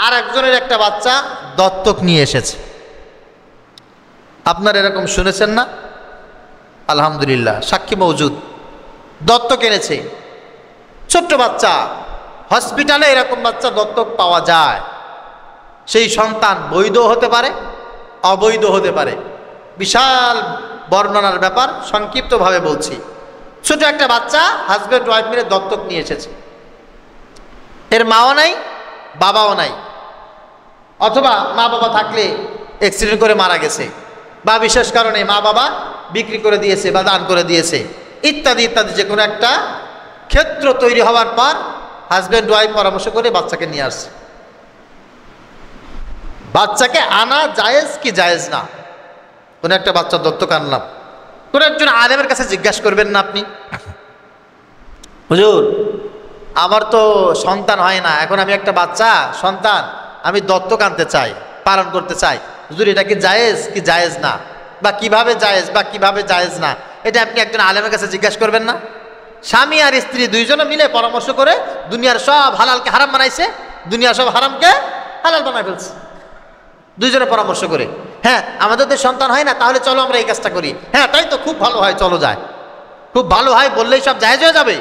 আর একজনের একটা বাচ্চা দত্তক নিয়ে এসেছে। আপনারা এরকম শুনেছেন না? আলহামদুলিল্লাহ, সাক্ষী মওজুদ। দত্তক এনেছে ছোট্ট বাচ্চা। হসপিটালে এরকম বাচ্চা দত্তক পাওয়া যায়। সেই সন্তান বৈধ হতে পারে, অবৈধ হতে পারে। বিশাল বর্ণনার ব্যাপার, সংক্ষিপ্তভাবে বলছি। ছোট একটা বাচ্চা হাজব্যান্ড ওয়াইফ মিলে দত্তক নিয়ে এসেছে। এর মাও নাই, বাবাও নাই, অথবা মা বাবা থাকলে অ্যাক্সিডেন্ট করে মারা গেছে, বা বিশেষ কারণে মা বাবা বিক্রি করে দিয়েছে বা দান করে দিয়েছে, ইত্যাদি ইত্যাদি। যে কোনো একটা ক্ষেত্র তৈরি হওয়ার পর হাজব্যান্ড ওয়াইফ পরামর্শ করে বাচ্চাকে নিয়ে আসছে। বাচ্চাকে আনা জায়েজ কি জায়েজ না? কোন একটা বাচ্চা দত্তক আনলাম, কোন একজন আলেমের কাছে জিজ্ঞাসা করবেন না আপনি, হুজুর আমার তো সন্তান হয় না, এখন আমি একটা বাচ্চা সন্তান আমি দত্তক আনতে চাই, পালন করতে চাই, হুজুর এটা কি জায়েজ কি জায়েজ না, বা কিভাবে জায়েজ বা কিভাবে জায়েজ না, এটা আপনি একজন আলেমের কাছে জিজ্ঞাসা করবেন না? স্বামী আর স্ত্রী দুইজনে মিলে পরামর্শ করে দুনিয়ার সব হালালকে হারাম বানাইছে, দুনিয়ার সব হারামকে হালাল বানায় ফেলছে, দুইজনে পরামর্শ করে। হ্যাঁ আমাদের তো সন্তান হয় না, তাহলে চলো আমরা এই কাজটা করি। হ্যাঁ তাই তো, খুব ভালো হয়, চলো যায়। খুব ভালো হয় বললেই সব জায়েজ হয়ে যাবে?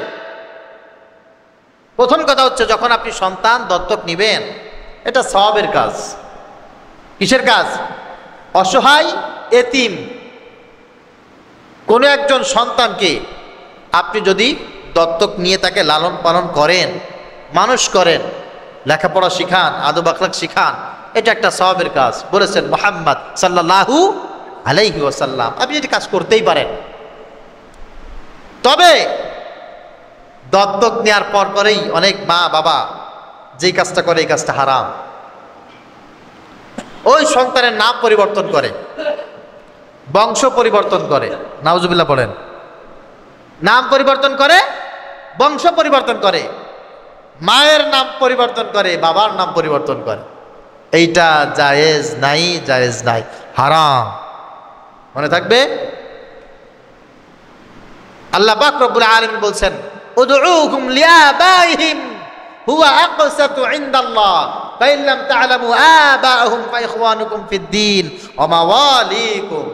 প্রথম কথা হচ্ছে, যখন আপনি সন্তান দত্তক নিবেন, এটা সওয়াবের কাজ। কিসের কাজ? অসহায় এতিম কোনো একজন সন্তানকে আপনি যদি দত্তক নিয়ে তাকে লালন পালন করেন, মানুষ করেন, লেখাপড়া শিখান, আদব আখলাক শিখান, এটা একটা সওয়াবের কাজ। বলেছেন মুহাম্মদ সাল্লাল্লাহু আলাইহি ওয়াসাল্লাম। আপনি যদি কাজ করতেই পারেন, তবে দত্তক নেওয়ার পর পরেই অনেক মা বাবা যেই কাজটা করে, এই কাজটা হারাম। ওই সন্তানের নাম পরিবর্তন করে, বংশ পরিবর্তন করে, নাউজুবিল্লাহ পড়েন, নাম পরিবর্তন করে, বংশ পরিবর্তন করে, মায়ের নাম পরিবর্তন করে, বাবার নাম পরিবর্তন করে। এইটা জায়েজ নাই, জায়েজ নাই, হারাম। মনে থাকবে। আল্লাহ পাক রব্বুল আলামিন বলছেন, উদউহুম লিআবাইহিম হুয়া আকসাতু ইনদাল্লাহ ফাইন লাম তা'লামু আবাহুম ফাইখওয়ানুকুম ফিদ্দীন ওয়া মাওয়ালিকুম।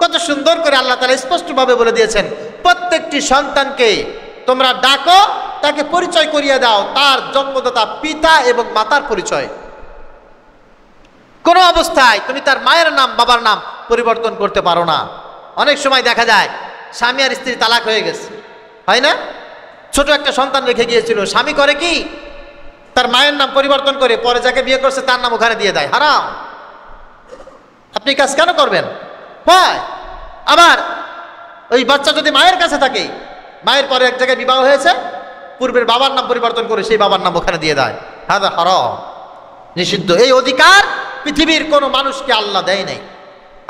কত সুন্দর করে আল্লাহ তাআলা স্পষ্টভাবে বলে দিয়েছেন, প্রত্যেকটি সন্তানকে তোমরা ডাকো, তাকে পরিচয় করিয়ে দাও তার জন্মদাতা পিতা এবং মাতার পরিচয়। কোনো অবস্থায় তুমি তার মায়ের নাম বাবার নাম পরিবর্তন করতে পারো না। অনেক সময় দেখা যায় স্বামী আর স্ত্রী তালাক হয়ে গেছে, হয় না? ছোট একটা সন্তান রেখে গিয়েছিল, স্বামী করে কি, তার মায়ের নাম পরিবর্তন করে পরে যাকে বিয়ে করছে তার নাম ওখানে দিয়ে দেয়। হারাম। আপনি কাজ কেন করবেন? হয় আবার ওই বাচ্চা যদি মায়ের কাছে থাকে, মায়ের পরে এক জায়গায় বিবাহ হয়েছে, পূর্বের বাবার নাম পরিবর্তন করে সেই বাবার নাম ওখানে দিয়ে দেয়। হাদা হারাম, নিষিদ্ধ। এই অধিকার পৃথিবীর কোনো মানুষকে আল্লাহ দেয় নাই।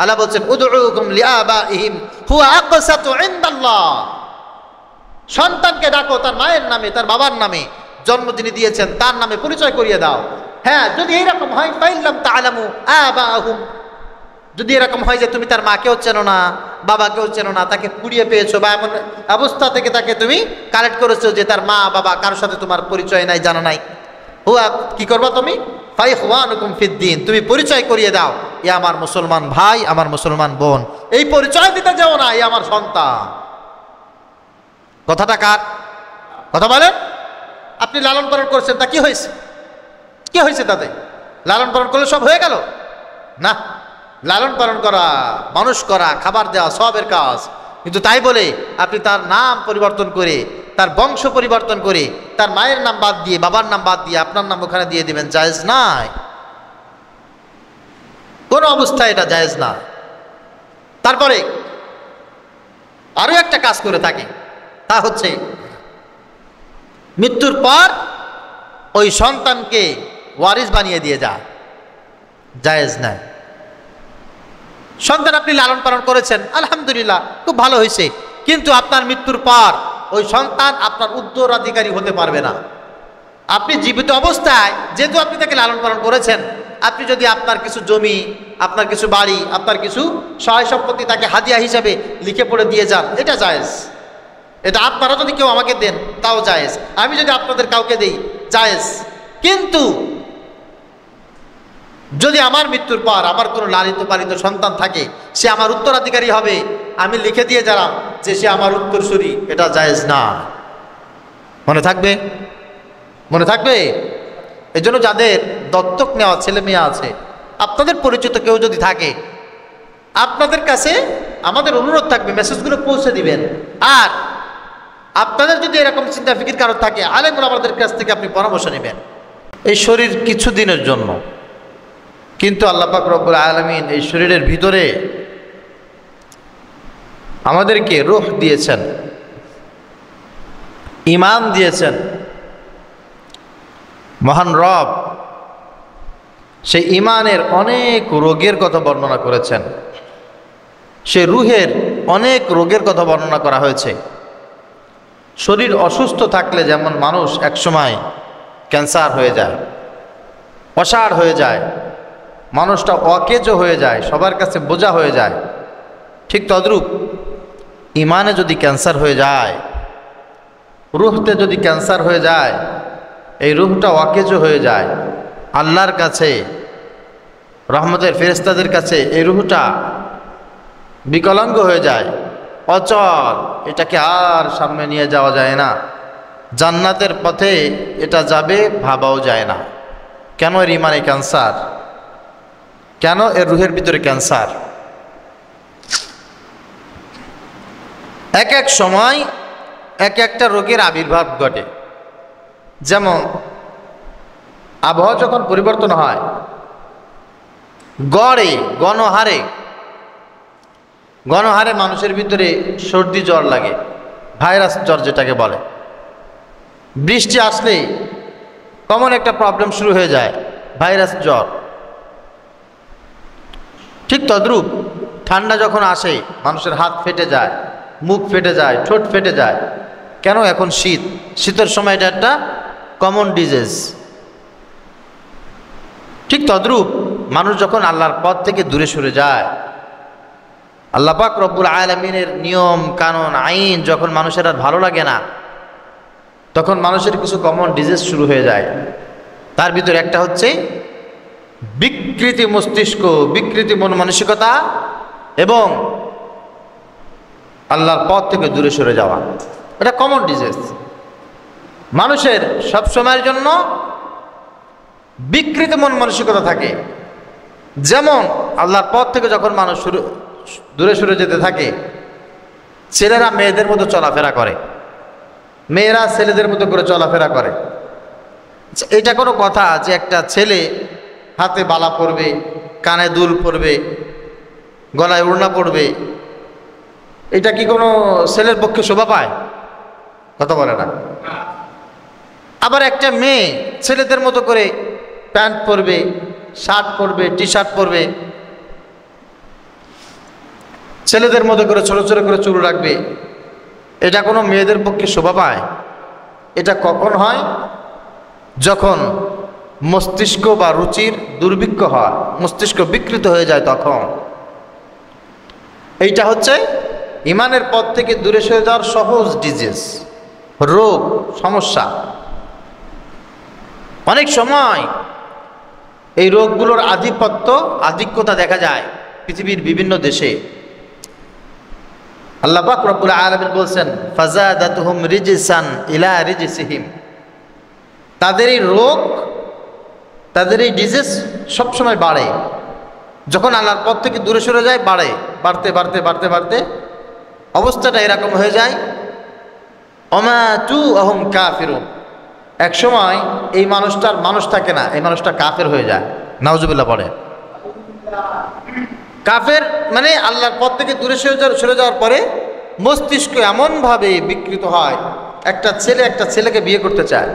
আল্লাহ বলছেন, উদউহুম লিআবাইহিম হুয়া আকসাতু ইনদাল্লাহ। সন্তানকে ডাকো তার মায়ের নামে, তার বাবার নামে, জন্ম যিনি দিয়েছেন তার নামে পরিচয় করিয়ে দাও। হ্যাঁ যদি এইরকম হয়, ফাইন লাম তা'লামু আবাহুম, যদি এরকম হয় যে তুমি তার মাকেও চেনো না, বাবাকেও চেনো না, তাকে কুড়িয়ে পেয়েছো, বা এমন অবস্থা থেকে তাকে তুমি কালেক্ট করেছো যে তার মা বাবা কারোর সাথে তোমার পরিচয় নাই, জানা নাই, হুয়া কি করবা তুমি? ফাইখওয়ানুকুম ফিদ্দীন, তুমি পরিচয় করিয়ে দাও, এ আমার মুসলমান ভাই, আমার মুসলমান বোন। এই পরিচয় দিতে যাও না, এ আমার সন্তান। কথাটা কার কথা বলেন? আপনি লালন পালন করছেন, তা কি হয়েছে? কি হয়েছে তাতে? লালন পালন করলে সব হয়ে গেল? না, লালন পালন করা, মানুষ করা, খাবার দেওয়া সবের কাজ। কিন্তু তাই বলে আপনি তার নাম পরিবর্তন করে, তার বংশ পরিবর্তন করে, তার মায়ের নাম বাদ দিয়ে, বাবার নাম বাদ দিয়ে আপনার নাম ওখানে দিয়ে দিবেন, জায়েজ নাই। কোন অবস্থায় এটা জায়েজ না। তারপরে আরো একটা কাজ করে থাকে, তা হচ্ছে মৃত্যুর পর ওই সন্তানকে ওয়ারিস বানিয়ে দিয়ে যায়, জায়েজ নাই। সন্তান আপনি লালন পালন করেছেন, আলহামদুলিল্লাহ, খুব ভালো হয়েছে, কিন্তু আপনার মৃত্যুর পর ওই সন্তান আপনার উত্তরাধিকারী হতে পারবে না। আপনি জীবিত অবস্থায় যেহেতু আপনি তাকে লালন পালন করেছেন, আপনি যদি আপনার কিছু জমি, আপনার কিছু বাড়ি, আপনার কিছু সহায় সম্পত্তি তাকে হাদিয়া হিসাবে লিখে পড়ে দিয়ে যান, এটা জায়েজ। এটা আপনারা যদি কেউ আমাকে দেন তাও জায়েজ, আমি যদি আপনাদের কাউকে দেই জায়েজ। কিন্তু যদি আমার মৃত্যুর পর আমার কোনো লালিত পালিত সন্তান থাকে, সে আমার উত্তরাধিকারী হবে, আমি লিখে দিয়ে গেলাম যে সে আমার উত্তরসূরি, এটা জায়েজ না। মনে থাকবে? মনে থাকবে? এই জন্য যাদের দত্তক নেওয়া ছেলে মেয়ে আছে, আপনাদের পরিচিত কেউ যদি থাকে, আপনাদের কাছে আমাদের অনুরোধ থাকবে মেসেজগুলো পৌঁছে দিবেন। আর আপনাদের যদি এরকম চিন্তা ফিকির কারণ থাকে, আলেম ওলামাদের কাছ থেকে আপনি পরামর্শ নেবেন। এই শরীর কিছু দিনের জন্য, কিন্তু আল্লাহ পাক রব্বুল আলামিন এই শরীরের ভিতরে আমাদেরকে রূহ দিয়েছেন, ঈমান দিয়েছেন। মহান রব সেই ঈমানের অনেক রোগের কথা বর্ণনা করেছেন, সে রূহের অনেক রোগের কথা বর্ণনা করা হয়েছে। শরীর অসুস্থ থাকলে যেমন মানুষ একসময় ক্যান্সার হয়ে যায়, অসাড় হয়ে যায়, মানুষটা অকেজো হয়ে যায়, সবার কাছে বোঝা হয়ে যায়, ঠিক তদ্রূপ ঈমানে যদি ক্যান্সার হয়ে যায়, রূহতে যদি ক্যান্সার হয়ে যায়, এই রূহটা অকেজো হয়ে যায়, আল্লাহর কাছে, রহমতের ফেরেশতাদের কাছে এই রূহটা বিকলাঙ্গ হয়ে যায়, অচল, এটাকে আর সামনে নিয়ে যাওয়া যায় না, জান্নাতের পথে এটা যাবে ভাবাও যায় না। কেন? এর ঈমানে ক্যান্সার। কেন? এর রূহের ভিতরে ক্যান্সার। এক এক সময় এক একটা রোগের আবির্ভাব ঘটে। যেমন আবহাওয়া যখন পরিবর্তন হয়, গড়ে গণহারে মানুষের ভিতরে সর্দি জ্বর লাগে, ভাইরাস জ্বর যেটাকে বলে। বৃষ্টি আসলেই কমন একটা প্রবলেম শুরু হয়ে যায়, ভাইরাস জ্বর। ঠিক তদ্রূপ ঠান্ডা যখন আসে, মানুষের হাত ফেটে যায়, মুখ ফেটে যায়, ঠোঁট ফেটে যায়। কেন? এখন শীত, শীতের সময় এটা একটা কমন ডিজিজ। ঠিক তদ্রূপ মানুষ যখন আল্লাহর পথ থেকে দূরে সরে যায়, আল্লাহ পাক রব্বুল আলামিনের নিয়ম কানুন আইন যখন মানুষের আর ভালো লাগে না, তখন মানুষের কিছু কমন ডিজিজ শুরু হয়ে যায়। তার ভিতরে একটা হচ্ছে বিকৃতি মস্তিষ্ক, বিকৃতি মন মানসিকতা এবং আল্লাহর পথ থেকে দূরে সরে যাওয়া। এটা কমন ডিজিজ। মানুষের সব সময়ের জন্য বিকৃত মন মানসিকতা থাকে। যেমন আল্লাহর পথ থেকে যখন মানুষ দূরে সরে যেতে থাকে, ছেলেরা মেয়েদের মতো চলাফেরা করে, মেয়েরা ছেলেদের মতো করে চলাফেরা করে। এটা কোনো কথা যে একটা ছেলে হাতে বালা পরবে, কানে দুল পরবে, গলায় ওড়না পরবে, এটা কি কোনো ছেলের পক্ষে শোভা পায়? কথা বলে না। আবার একটা মেয়ে ছেলেদের মতো করে প্যান্ট পরবে, শার্ট পরবে, টি শার্ট পরবে, ছেলেদের মতো করে ছোট ছোট করে চুল রাখবে, এটা কোনো মেয়েদের পক্ষে শোভা পায়? এটা কখন হয়? যখন মস্তিষ্ক বা রুচির দুর্ভিক্ষ হয়, মস্তিষ্ক বিকৃত হয়ে যায়, তখন। এইটা হচ্ছে ঈমানের পথ থেকে দূরে সরে যাওয়ার সহজ ডিজিজ, রোগ, সমস্যা। অনেক সময় এই রোগগুলোর আধিক্যতা দেখা যায় পৃথিবীর বিভিন্ন দেশে। আল্লাহ পাক রব্বুল আলামিন বলছেন, ফাযাদাতুহুম রিজসান ইলা রিজসিহিম। তাদের এই রোগ, তাদের এই ডিজিজ সবসময় বাড়ে। যখন আল্লাহর পথ থেকে দূরে সরে যায়, বাড়ে, বাড়তে বাড়তে বাড়তে বাড়তে অবস্থাটা এরকম হয়ে যায়, অমাতু আহুম কাফিরুন। এক সময় এই মানুষটার মানুষ থাকে না, এই মানুষটা কাফের হয়ে যায়। নাউজুবিল্লাহ পড়ে। কাফের মানে আল্লাহর পথ থেকে দূরে সরে যাওয়ার পরে মস্তিষ্ক এমনভাবে বিকৃত হয়, একটা ছেলে একটা ছেলেকে বিয়ে করতে চায়,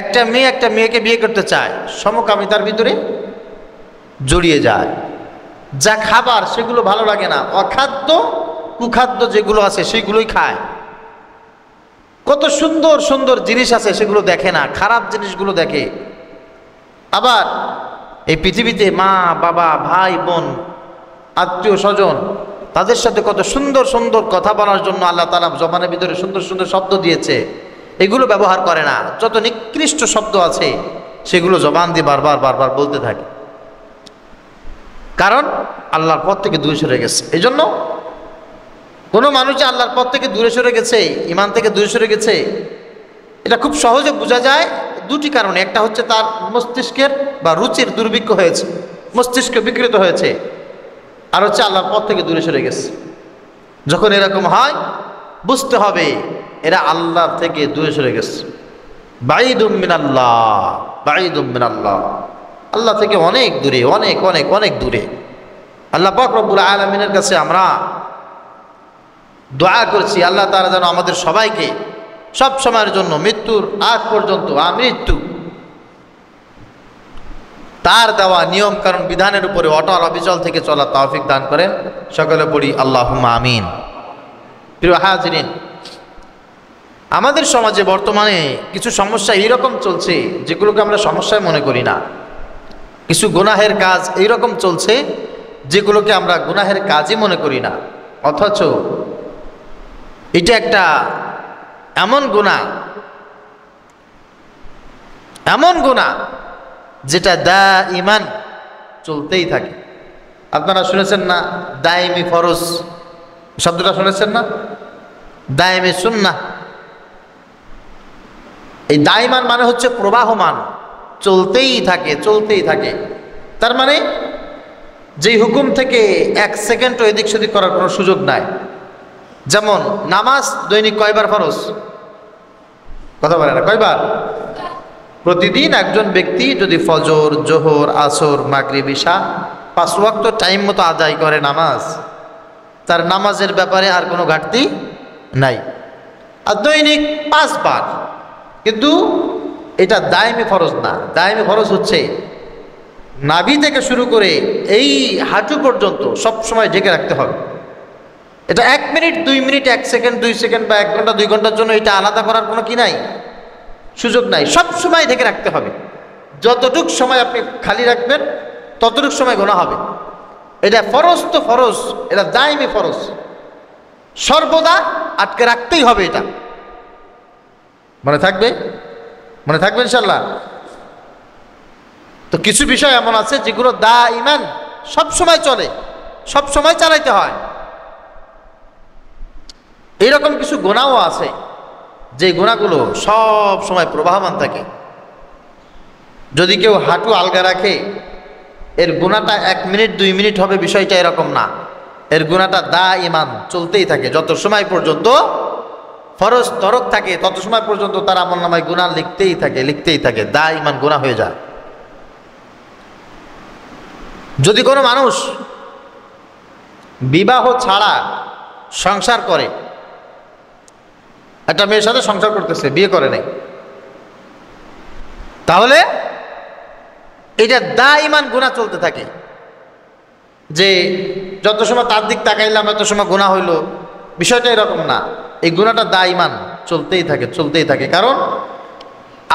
একটা মেয়ে একটা মেয়েকে বিয়ে করতে চায়, সমকামিতার ভিতরে জড়িয়ে যায়। যা খাবার সেগুলো ভালো লাগে না, অখাদ্য কুখাদ্য যেগুলো আছে সেগুলোই খায়। কত সুন্দর সুন্দর জিনিস আছে সেগুলো দেখে না, খারাপ জিনিসগুলো দেখে। আবার এই পৃথিবীতে মা বাবা ভাই বোন আত্মীয় স্বজন তাদের সাথে কত সুন্দর সুন্দর কথা বলার জন্য আল্লাহ তাআলা জবানের ভিতরে সুন্দর সুন্দর শব্দ দিয়েছে, এগুলো ব্যবহার করে না। যত নিকৃষ্ট শব্দ আছে সেগুলো জবান দিয়ে বারবার বারবার বলতে থাকে। কারণ আল্লাহর পথ থেকে দূরে সরে গেছে। এই জন্য কোনো মানুষ যে আল্লাহর পথ থেকে দূরে সরে গেছে, ইমান থেকে দূরে সরে গেছে, এটা খুব সহজে বোঝা যায় দুটি কারণে। একটা হচ্ছে তার মস্তিষ্কের বা রুচির দুর্ভিক্ষ হয়েছে, মস্তিষ্ক বিকৃত হয়েছে, আর হচ্ছে আল্লাহর পথ থেকে দূরে সরে গেছে। যখন এরকম হয় বুঝতে হবে এরা আল্লাহ থেকে দূরে সরে গেছে। বাঈদুম মিনাল্লাহ, বাঈদুম মিনাল্লাহ, আল্লাহ থেকে অনেক দূরে, অনেক অনেক অনেক দূরে। আল্লাহ পাক রব্বুল আলামিনের কাছে আমরা দোয়া করছি আল্লাহ তাআলা যেন আমাদের সবাইকে সব সময়ের জন্য মৃত্যুর আগ পর্যন্ত আমৃত্যু তার দেওয়া নিয়ম কারণ বিধানের উপরে অটল অবিচল থেকে চলা তৌফিক দান করেন। সকলে পড়ি আল্লাহুম্মা আমিন। প্রিয় হাজিরিন, আমাদের সমাজে বর্তমানে কিছু সমস্যা এইরকম চলছে যেগুলোকে আমরা সমস্যায় মনে করি না। কিছু গুনাহের কাজ এইরকম চলছে যেগুলোকে আমরা গুনাহের কাজই মনে করি না, অথচ এটা একটা এমন গুনাহ যেটা দাইমান চলতেই থাকে। আপনারা শুনেছেন না দাইমি ফরজ শব্দটা শুনেছেন না? দাইমি সুন্নাহ। এই দাইমান মানে হচ্ছে প্রবাহমান, চলতেই থাকে চলতেই থাকে। তার মানে যেই হুকুম থেকে এক সেকেন্ডও এদিক সেদিক করার কোনো সুযোগ নাই। যেমন নামাজ দৈনিক কয়বার ফরজ? কথা বলে না, কয়বার? প্রতিদিন একজন ব্যক্তি যদি ফজর, জোহর, আসর, মাগরিব, ইশা 5 ওয়াক্ত টাইম মতো আদায় করে নামাজ, তার নামাজের ব্যাপারে আর কোনো ঘাটতি নাই। আর দৈনিক 5 বার, কিন্তু এটা দায়মি ফরজ না। দায়মি ফরজ হচ্ছে নাভি থেকে শুরু করে এই হাঁটু পর্যন্ত সব সময় ঢেকে রাখতে হবে। এটা 1 মিনিট, 2 মিনিট, 1 সেকেন্ড, 2 সেকেন্ড বা 1 ঘন্টা, 2 ঘন্টার জন্য এটা আলাদা করার কোনো কি নাই, সুযোগ নাই। সব সময় ঢেকে রাখতে হবে। যতটুক সময় আপনি খালি রাখবেন ততটুক সময় গোনা হবে। এটা ফরজ তো ফরজ, এটা দায়মি ফরজ, সর্বদা আটকে রাখতেই হবে। এটা মনে থাকবে, মনে থাকবে ইনশাল্লাহ। তো কিছু বিষয় এমন আছে যেগুলো দাইমান সব সময় চলে, সব সময় চালাইতে হয়। এইরকম কিছু গুনাহও আছে যে গুনাহগুলো সব সময় প্রবাহমান থাকে। যদি কেউ হাঁটু আলগা রাখে এর গুনাহটা 1 মিনিট 2 মিনিট হবে, বিষয়টা এরকম না। এর গুনাহটা দাইমান চলতেই থাকে। যত সময় পর্যন্ত ফরজ তরক থাকে তত সময় পর্যন্ত তার আমলনামায় গুনাহ লিখতেই থাকে, লিখতেই থাকে, দাইমান গুনাহ হয়ে যায়। যদি কোনো মানুষ বিবাহ ছাড়া সংসার করে, একটা মেয়ের সাথে সংসার করতেছে, বিয়ে করে নাই, তাহলে এটা দাইমান গুনাহ চলতে থাকে। যে যত সময় তার দিক তাকাইলাম এত সময় গুনাহ হইল, বিষয়টা এরকম না। এই গুনাহটা দাইমান চলতেই থাকে, চলতেই থাকে। কারণ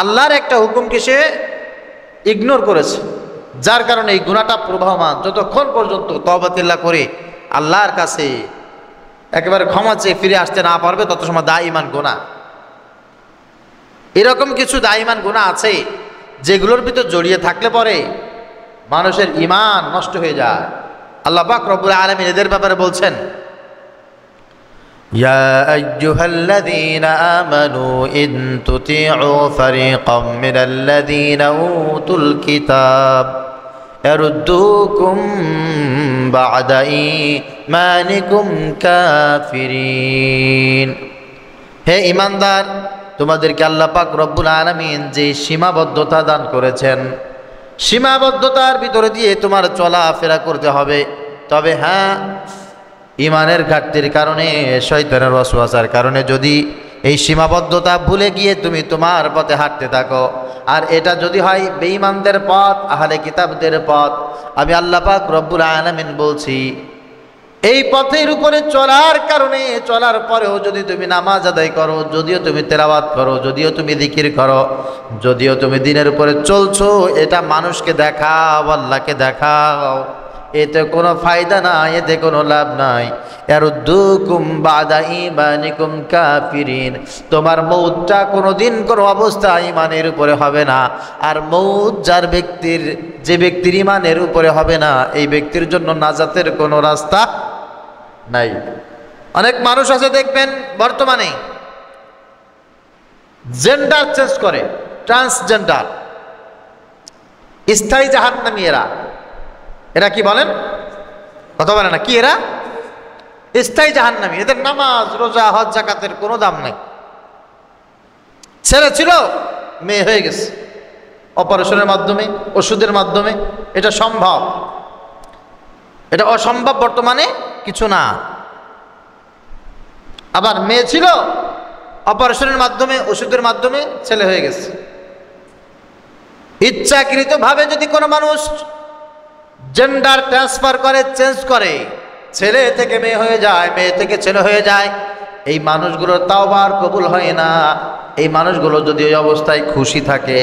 আল্লাহর একটা হুকুমকে সে ইগনোর করেছে, যার কারণে এই গুনাহটা প্রবাহমান। যতক্ষণ পর্যন্ত তওবাতিল্লাহ করে আল্লাহর কাছে একেবারে ক্ষমা চেয়ে ফিরে আসতে না পারবে তত সময় দাইমান গুনাহ। এরকম কিছু দাইমান গুনাহ আছে যেগুলোর ভিতর জড়িয়ে থাকলে পরে মানুষের ঈমান নষ্ট হয়ে যায়। আল্লাহ পাক রব্বুল আলামিন এদের ব্যাপারে বলছেন, ইয়া আইয়ুহাল্লাযীনা আমানু ইন তুতিউ ফারীকাম মিনাল্লাযীনা উতুল কিতাব ইয়ারুদ্দুকুম বা'দা ঈমানিকুম কাফিরিন। হে ঈমানদার, তোমাদেরকে আল্লাহ পাক রব্বুল আলামিন যে সীমাবদ্ধতা দান করেছেন, সীমাবদ্ধতার ভিতরে দিয়ে তোমার চলাফেরা করতে হবে। তবে হ্যাঁ, ঈমানের ঘাটতির কারণে, শয়তানের ওয়াসওয়াসার কারণে যদি এই সীমাবদ্ধতা ভুলে গিয়ে তুমি তোমার পথে হাঁটতে থাকো, আর এটা যদি হয় বেঈমানদের পথ, আহলে কিতাবদের পথ, আমি আল্লাহ পাক রব্বুল আলামিন বলছি এই পথের উপরে চলার কারণে, চলার পরেও যদি তুমি নামাজ আদায় করো, যদিও তুমি তেলাওয়াত করো, যদিও তুমি জিকির করো, যদিও তুমি দিনের উপরে চলছো, এটা মানুষকে দেখাও, আল্লাহকে দেখাও, এতে কোনো ফায়দা নাই, এতে কোনো লাভ নাই। ইয়ারুদ্দুকুম বা'দা ঈমানিকুম কাফিরিন। তোমার মউতটা কোনোদিন কোনো অবস্থা ঈমানের উপরে হবে না। আর মউত যার ব্যক্তির যে ব্যক্তির ঈমানের উপরে হবে না, এই ব্যক্তির জন্য নাজাতের কোনো রাস্তা নাই। অনেক মানুষ আছে দেখবেন বর্তমানে জেন্ডার চেঞ্জ করে, ট্রান্সজেন্ডার, স্থায়ী জাহান্নামী। এরা কি বলেন, কথা বলে না কি, এরা স্থায়ী জাহান্নামী। এদের নামাজ রোজা হজ যাকাতের কোনো দাম নাই। ছেলে ছিল মেয়ে হয়ে গেছে, অপারেশনের মাধ্যমে, ওষুধের মাধ্যমে। এটা সম্ভব, এটা অসম্ভব বর্তমানে কিছু না। আবার মেয়ে ছিল, অপারেশনের মাধ্যমে, ওষুধের মাধ্যমে ছেলে হয়ে গেছে। ইচ্ছাকৃতভাবে যদি কোনো মানুষ জেন্ডার ট্রান্সফার করে, চেঞ্জ করে, ছেলে থেকে মেয়ে হয়ে যায়, মেয়ে থেকে ছেলে হয়ে যায়, এই মানুষগুলোর তাওবা আর কবুল হয় না। এই মানুষগুলো যদি ওই অবস্থায় খুশি থাকে,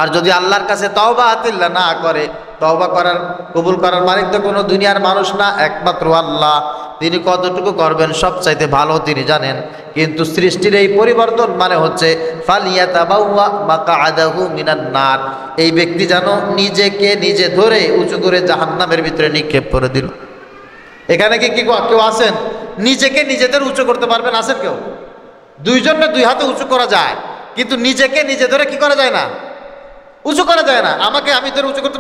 আর যদি আল্লাহর কাছে তওবা আতিল্লা না করে, তওবা করার, কবুল করার মালিক তো কোনো দুনিয়ার মানুষ না, একমাত্র আল্লাহ। তিনি কতটুকু করবেন সবচাইতে ভালো তিনি জানেন। কিন্তু সৃষ্টির এই পরিবর্তন মানে হচ্ছে ফালিয়াতাবাওয়া মাকআদাহু মিনান নার, এই ব্যক্তি যেন নিজেকে নিজে ধরে উঁচু করে জাহান্নামের ভিতরে নিক্ষেপ করে দিল। এখানে কি কেউ আছেন নিজেকে নিজেদের উঁচু করতে পারবেন? আছেন কেউ? দুইজনে দুই হাতে উঁচু করা যায়, কিন্তু নিজেকে নিজে ধরে কি করা যায় না, উঁচু করা যায় না। আমি ধরে উঁচু করতে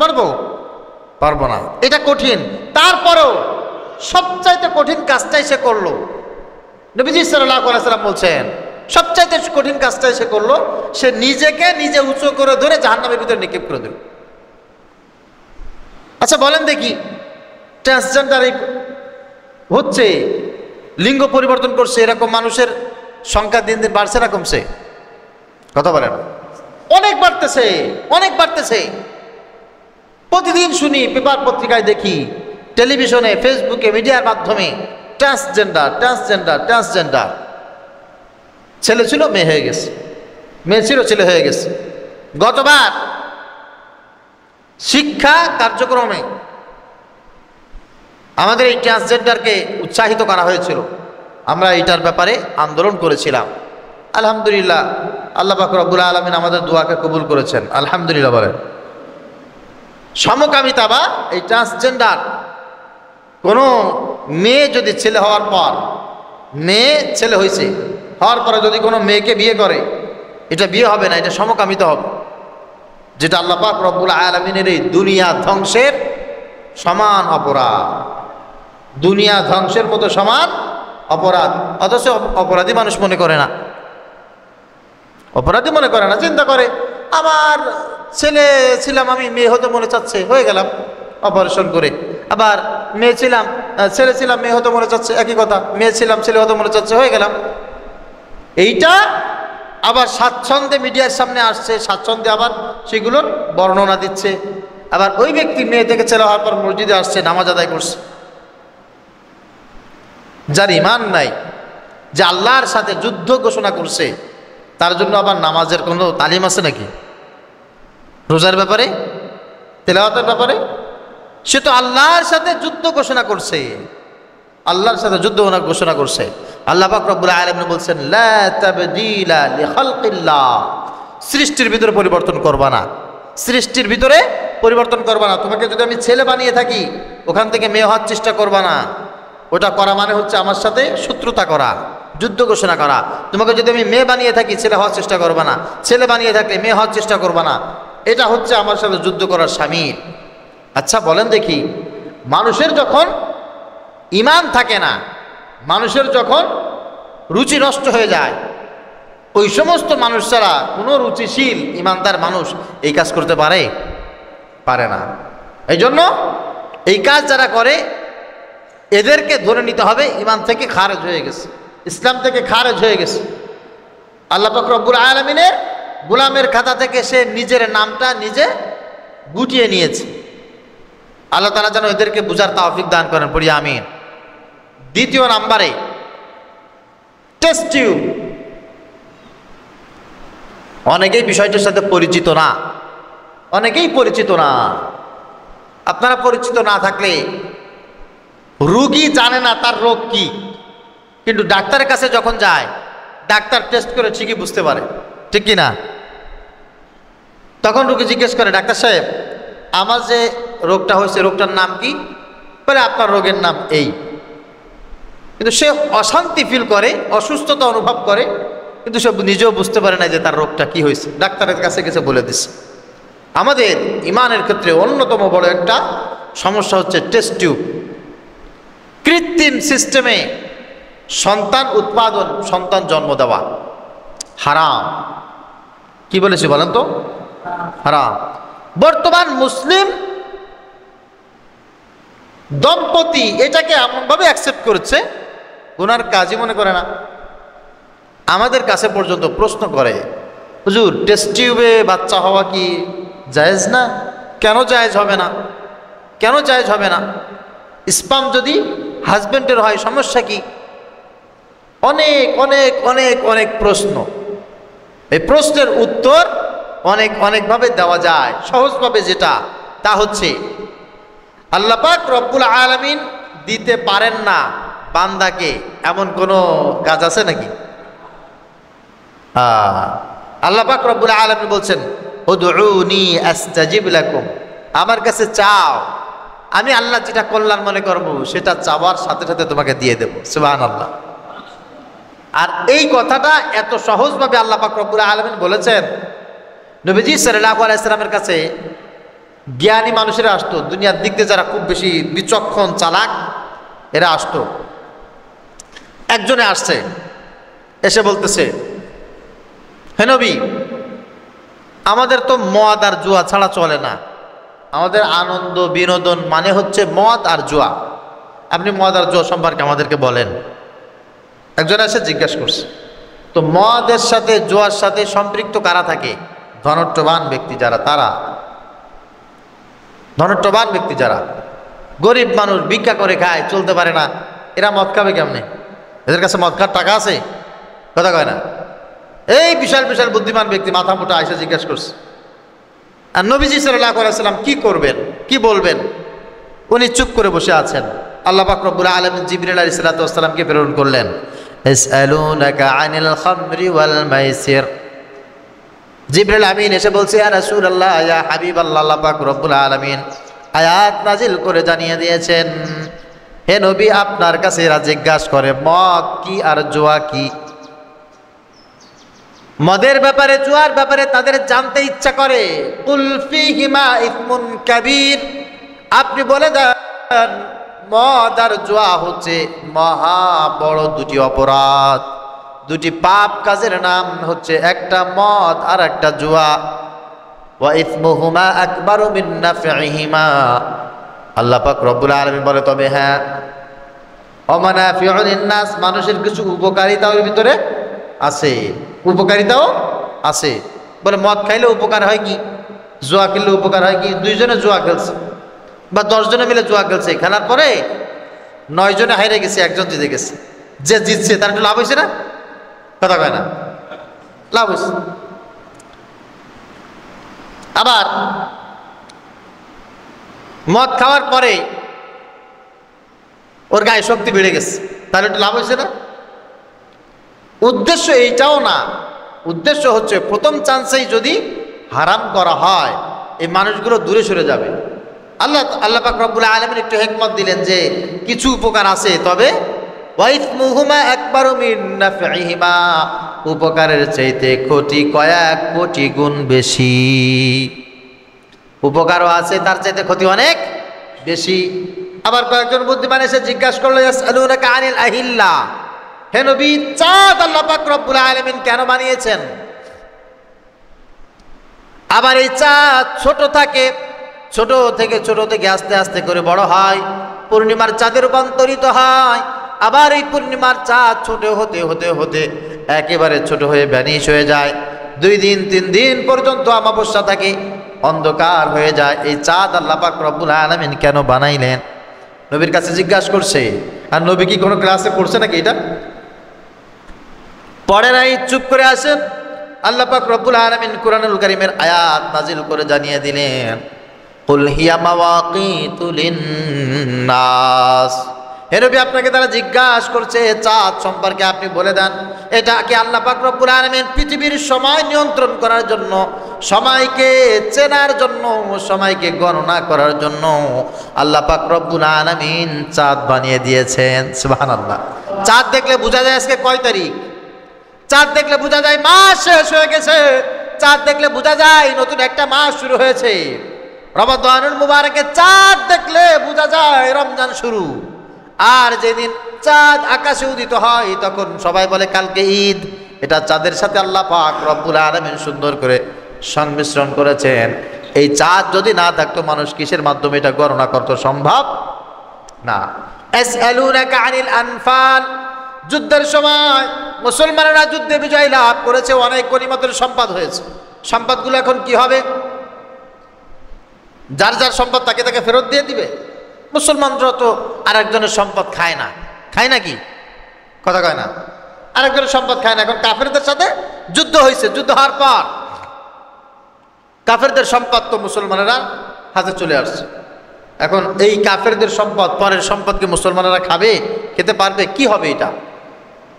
পারবো না, এটা কঠিন। তারপরেও সবচাইতে কঠিন কাজটাই সে করলো। নবীজি সাল্লাল্লাহু আলাইহি ওয়াসাল্লাম বলছেন সবচাইতে কঠিন কাজটাই সে করলো, সে নিজেকে নিজে উঁচু করে ধরে জাহান্নামের ভিতরে নিক্ষেপ করে দিল। আচ্ছা বলেন দেখি, ট্রান্সজেন্ডার হচ্ছে, লিঙ্গ পরিবর্তন করছে, এরকম মানুষের সংখ্যা দিন দিন বাড়ছে না কমছে? কথা বলেন, অনেক বাড়তেছে, অনেক বাড়তেছে। প্রতিদিন শুনি, পেপার পত্রিকায় দেখি, টেলিভিশনে, ফেসবুকে, মিডিয়ার মাধ্যমে ট্রান্সজেন্ডার, ট্রান্সজেন্ডার, ট্রান্সজেন্ডার। ছেলে ছিল মেয়ে হয়ে গেছে, মেয়ে ছিল ছেলে হয়ে গেছে। গতবার শিক্ষা কার্যক্রমে আমাদের এই ট্রান্সজেন্ডারকে উৎসাহিত করা হয়েছিল। আমরা এটার ব্যাপারে আন্দোলন করেছিলাম। আলহামদুলিল্লাহ, আল্লাহ পাক রব্বুল আলামিন আমাদের দোয়াকে কবুল করেছেন, আলহামদুলিল্লাহ বলেন। সমকামিতা বা এই ট্রান্সজেন্ডার, কোনো মেয়ে যদি ছেলে হওয়ার পর, মেয়ে ছেলে হয়েছে, হওয়ার পরে যদি কোনো মেয়েকে বিয়ে করে, এটা বিয়ে হবে না, এটা সমকামিতা হবে, যেটা আল্লাহ পাক রব্বুল আলামিনের এই দুনিয়া ধ্বংসের সমান অপরাধ, দুনিয়া ধ্বংসের মতো সমান অপরাধ। অথচ অপরাধী মানুষ মনে করে না, অপরাধী মনে করে না, চিন্তা করে আমার ছেলে ছিলাম, আমি মেয়ে হতে মনে চাচ্ছে, হয়ে গেলাম অপারেশন করে। আবার মেয়ে ছিলাম, ছেলে ছিলাম, মেয়ে হতে মনে চাচ্ছে, একই কথা, মেয়ে ছিলাম, ছেলে হতে মনে চাচ্ছে, হয়ে গেলাম। এইটা আবার স্বাচ্ছন্দ্যে মিডিয়ার সামনে আসছে, স্বাচ্ছন্দ্যে আবার সেগুলোর বর্ণনা দিচ্ছে। আবার ওই ব্যক্তি মেয়ে থেকে ছেলে হওয়ার পর মসজিদে আসছে, নামাজ আদায় করছে। যার ঈমান নাই, যে আল্লাহর সাথে যুদ্ধ ঘোষণা করছে, তার জন্য আবার নামাজের কোনো তালিম আছে নাকি? রোজার ব্যাপারে, তেলাওয়াতের ব্যাপারে? সে তো আল্লাহর সাথে যুদ্ধ ঘোষণা করছে, আল্লাহর সাথে যুদ্ধ ঘোষণা করছে। আল্লাহ পাক রব্বুল আলামিন বলছেন লা তাবদীলা লিখালকিল্লাহ, সৃষ্টির ভিতরে পরিবর্তন করবা না, সৃষ্টির ভিতরে পরিবর্তন করবা না। তোমাকে যদি আমি ছেলে বানিয়ে থাকি, ওখান থেকে মেয়ে হওয়ার চেষ্টা করবা না। ওটা করা মানে হচ্ছে আমার সাথে শত্রুতা করা, যুদ্ধ ঘোষণা করা। তোমাকে যদি আমি মেয়ে বানিয়ে থাকি, ছেলে হওয়ার চেষ্টা করবা না, ছেলে বানিয়ে থাকলে মেয়ে হওয়ার চেষ্টা করবা না, এটা হচ্ছে আমার সাথে যুদ্ধ করার শামিল। আচ্ছা বলেন দেখি, মানুষের যখন ঈমান থাকে না, মানুষের যখন রুচি নষ্ট হয়ে যায়, ওই সমস্ত মানুষ ছাড়া কোনো রুচিশীল ঈমানদার মানুষ এই কাজ করতে পারে না। এই জন্য এই কাজ যারা করে, এদেরকে ধরে নিতে হবে ঈমান থেকে খারেজ হয়ে গেছে, ইসলাম থেকে খারেজ হয়ে গেছে। আল্লাহ পাক রব্বুল আলামিনের গোলামের খাতা থেকে সে নিজের নামটা নিজে গুটিয়ে নিয়েছে। আল্লাহ তাআলা যেন এদেরকে বুঝার তৌফিক দান করেন, পড়ি আমিন। দ্বিতীয় নাম্বারে টেস্ট টিউব। অনেকেই বিষয়টার সাথে পরিচিত না, অনেকেই পরিচিত না। আপনারা পরিচিত না থাকলে, রোগী জানে না তার রোগ কি, কিন্তু ডাক্তারের কাছে যখন যায়, ডাক্তার টেস্ট করে ঠিকই বুঝতে পারে, ঠিক কি না? তখন রোগী জিজ্ঞেস করে, ডাক্তার সাহেব আমার যে রোগটা হয়েছে রোগটার নাম কি? বলে আপনার রোগের নাম এই। কিন্তু সে অশান্তি ফিল করে, অসুস্থতা অনুভব করে, কিন্তু সে নিজেও বুঝতে পারে না যে তার রোগটা কি হয়েছে। ডাক্তারের কাছে গেছে বলে দিচ্ছে। আমাদের ইমানের ক্ষেত্রে অন্যতম বড় একটা সমস্যা হচ্ছে টেস্ট টিউব। কৃত্রিম সিস্টেমে সন্তান উৎপাদন, সন্তান জন্ম দেওয়া হারাম। কি বলেছি বলেন তো? হারাম। বর্তমান মুসলিম দম্পতি এটাকে এমনভাবে অ্যাকসেপ্ট করেছে, ওনার কাজই মনে করে না। আমাদের কাছে পর্যন্ত প্রশ্ন করে, হুজুর টেস্ট টিউবে বাচ্চা হওয়া কি জায়েজ না? কেন জায়েজ হবে না? কেন জায়েজ হবে না? স্পাম যদি হাজব্যান্ডের হয় সমস্যা কি? অনেক অনেক অনেক অনেক প্রশ্ন। এই প্রশ্নের উত্তর অনেকভাবে দেওয়া যায়। সহজভাবে যেটা, তা হচ্ছে আল্লাহ পাক রব্বুল আলামিন দিতে পারেন না বান্দাকে, এমন কোনো কাজ আছে নাকি? আল্লাহ পাক রব্বুল আলামিন বলছেন, উদউনি আস্তাজিব লাকুম, আমার কাছে চাও, আমি আল্লাহ যেটা কল্যাণ মনে করব সেটা চাওয়ার সাথে সাথে তোমাকে দিয়ে দেব। সুবহানাল্লাহ। আর এই কথাটা এত সহজভাবে আল্লাহ পাক রব্বুল আলামিন বলেছেন। নবীজি সাল্লাল্লাহু আলাইহি সাল্লামের কাছে জ্ঞানী মানুষেরা আসতো, দুনিয়ার দিক দিয়ে যারা খুব বেশি বিচক্ষণ চালাক এরা আসতো। একজনে আসছে, এসে বলতেছে, হে নবী, আমাদের তো মদ আর জুয়া ছাড়া চলে না। আমাদের আনন্দ বিনোদন মানে হচ্ছে মদ আর জুয়া। আপনি মদ আর জুয়া সম্পর্কে আমাদেরকে বলেন। একজন এসে জিজ্ঞাসা করছে, তো মদের সাথে জুয়ার সাথে সম্পৃক্ত কারা থাকে? ধনট্টবান ব্যক্তি যারা, তারা। ধনট্টবান ব্যক্তি যারা, গরিব মানুষ ভিক্ষা করে খায়, চলতে পারে না, এরা মদ খাবে কেমনে? এদের কাছে মদ খাওয়ার টাকা আছে? কথা কয় না। এই বিশাল বিশাল বুদ্ধিমান ব্যক্তি মাথা মোটা এসে জিজ্ঞাসা করছে। আর নবীজি সাল্লাল্লাহু আলাইহি সাল্লাম কি করবেন, কি বলবেন? উনি চুপ করে বসে আছেন। আল্লাহ পাক রব্বুল আলামিন জিবরিল আলাইহিস সালাতু ওয়াস সালামকে প্রেরণ করলেন, ইসআলুনাকা আনিল খামরি ওয়াল মাইসির। জিবরিল আমিন এসে বলছে, ইয়া রাসূলুল্লাহ, ইয়া হাবিবাল্লাহ, আল্লাহ পাক রব্বুল আলামিন আয়াত নাজিল করে জানিয়ে দিয়েছেন, হে নবী, আপনার কাছে এরা জিজ্ঞাসা করে মদ কি আর জুয়া কি। মদের ব্যাপারে, জুয়ার ব্যাপারে তাদের জানতে ইচ্ছা করে। কুল ফীহিমা ইসমুন কাবীর, আপনি বলে দেন মদ আর জুয়া হচ্ছে মহা বড় দুটি অপরাধ, দুটি পাপ কাজের নাম হচ্ছে, একটা মদ আর একটা জুয়া। ওয়া ইসমুহুমা আকবারু মিন নাফইহিমা, আল্লাহ পাক রব্বুল আলামিন বলে, তবে হ্যাঁ, ওয়া মানাফিউন লিন-নাস, মানুষের কিছু উপকারিতার ভিতরে আছে, উপকারিতাও আছে। বলে মদ খাইলে উপকার হয় কি, জুয়া খেললে উপকার হয় কি? দুইজনে জুয়া খেলছে বা 10 জনে মিলে জুয়া খেলছে, খেলার পরে 9 জনে হাইরে গেছে, একজন জিতে গেছে। যে জিতছে তার একটু লাভ হয়েছে না? কথা কয় না? লাভ হয়েছে। আবার মদ খাওয়ার পরে ওর গায়ে শক্তি বেড়ে গেছে, তাহলে একটু লাভ হয়েছে না? উদ্দেশ্য এইটাও না, উদ্দেশ্য হচ্ছে প্রথম চান্সেই যদি হারাম করা হয় এই মানুষগুলো দূরে সরে যাবে। আল্লাহ পাক রব্বুল আলামিন একটু হিকমত দিলেন যে কিছু উপকার আছে, তবে ওয়াইসমুহুমা আকবারু মিন নাফইহিমা, উপকারের চাইতে ক্ষতি কয়েক কোটি গুণ বেশি। উপকারও আছে, তার চাইতে ক্ষতি অনেক বেশি। আবার কয়েকজন বুদ্ধিমান এসে জিজ্ঞাসা করলো, ইয়াসআলুনাকা আনিল আহিল্লা, হে নবী, চাঁদ আল্লাহ পাক রব্বুল আলামিন কেন বানিয়েছেন? আবার এই চাঁদ ছোট থাকে, ছোট থেকে আস্তে আস্তে করে বড় হয়, পূর্ণিমার চাঁদে রূপান্তরিত হয়। আবার এই পূর্ণিমার চাঁদ ছোট হতে হতে হতে একেবারে ছোট হয়ে ভ্যানিশ হয়ে যায়। 2 দিন 3 দিন পর্যন্ত অমাবস্যা থাকে, অন্ধকার হয়ে যায়। এই চাঁদ আল্লাহ পাক রব্বুল আলামিন কেন বানাইলেন? নবীর কাছে জিজ্ঞাসা করছে। আর নবী কি কোনো ক্লাসে পড়ছে নাকি? এটা পড়ে নাই, চুপ করে আসেন। আল্লাহ পাক রব্বুল আলামিন কুরআনুল কারীমের আয়াত নাজিল করে জানিয়ে দিলেন, কুল হিয়া মাওয়াকিতু লিন-নাস, হে নবী, আপনাকে তারা জিজ্ঞাসা করছে চাঁদ সম্পর্কে, আপনি বলে দেন এটা কি আল্লাহ পাক রব্বুল আলামিন পৃথিবীর সময় নিয়ন্ত্রণ করার জন্য সময়কে চেনার জন্য, সময়কে গণনা করার জন্য আল্লাহ পাক রব্বুল আলামিন চাঁদ বানিয়ে দিয়েছেন। সুবহানাল্লাহ। চাঁদ দেখলে বোঝা যায় আজকে কয় তারিখ, চাঁদ দেখলে বোঝা যায় মাস শেষ হয়ে গেছে, চাঁদ দেখলে বোঝা যায় নতুন একটা মাস শুরু হয়েছে। রমাদানুল মুবারকে চাঁদ দেখলে বোঝা যায় রমজান শুরু। আর যেদিন চাঁদ আকাশে উদিত হয় তখন সবাই বলে কালকে ঈদ। এটা চাঁদের সাথে আল্লাহ পাক রব্বুল আলামিন সুন্দর করে সংমিশ্রণ করেছেন। এই চাঁদ যদি না থাকতো মানুষ কিসের মাধ্যমে এটা গণনা করতে সম্ভব না। আসআলুনাকা আনিল আনফাল, যুদ্ধের সময় মুসলমানেরা যুদ্ধে বিজয় লাভ করেছে, অনেক গনিমতের সম্পদ হয়েছে। সম্পদগুলো এখন কি হবে? যার যার সম্পদ তাকে তাকে ফেরত দিয়ে দিবে। মুসলমানরা তো আরেকজনের সম্পদ খায় না, খায় নাকি? কথা কয় না, আরেকজনের সম্পদ খায় না। এখন কাফেরদের সাথে যুদ্ধ হয়েছে, যুদ্ধ হওয়ার পর কাফেরদের সম্পদ তো মুসলমানেরা হাতে চলে আসছে। এখন এই কাফেরদের সম্পদ, পরের সম্পদকে মুসলমানেরা খাবে, খেতে পারবে? কি হবে এটা?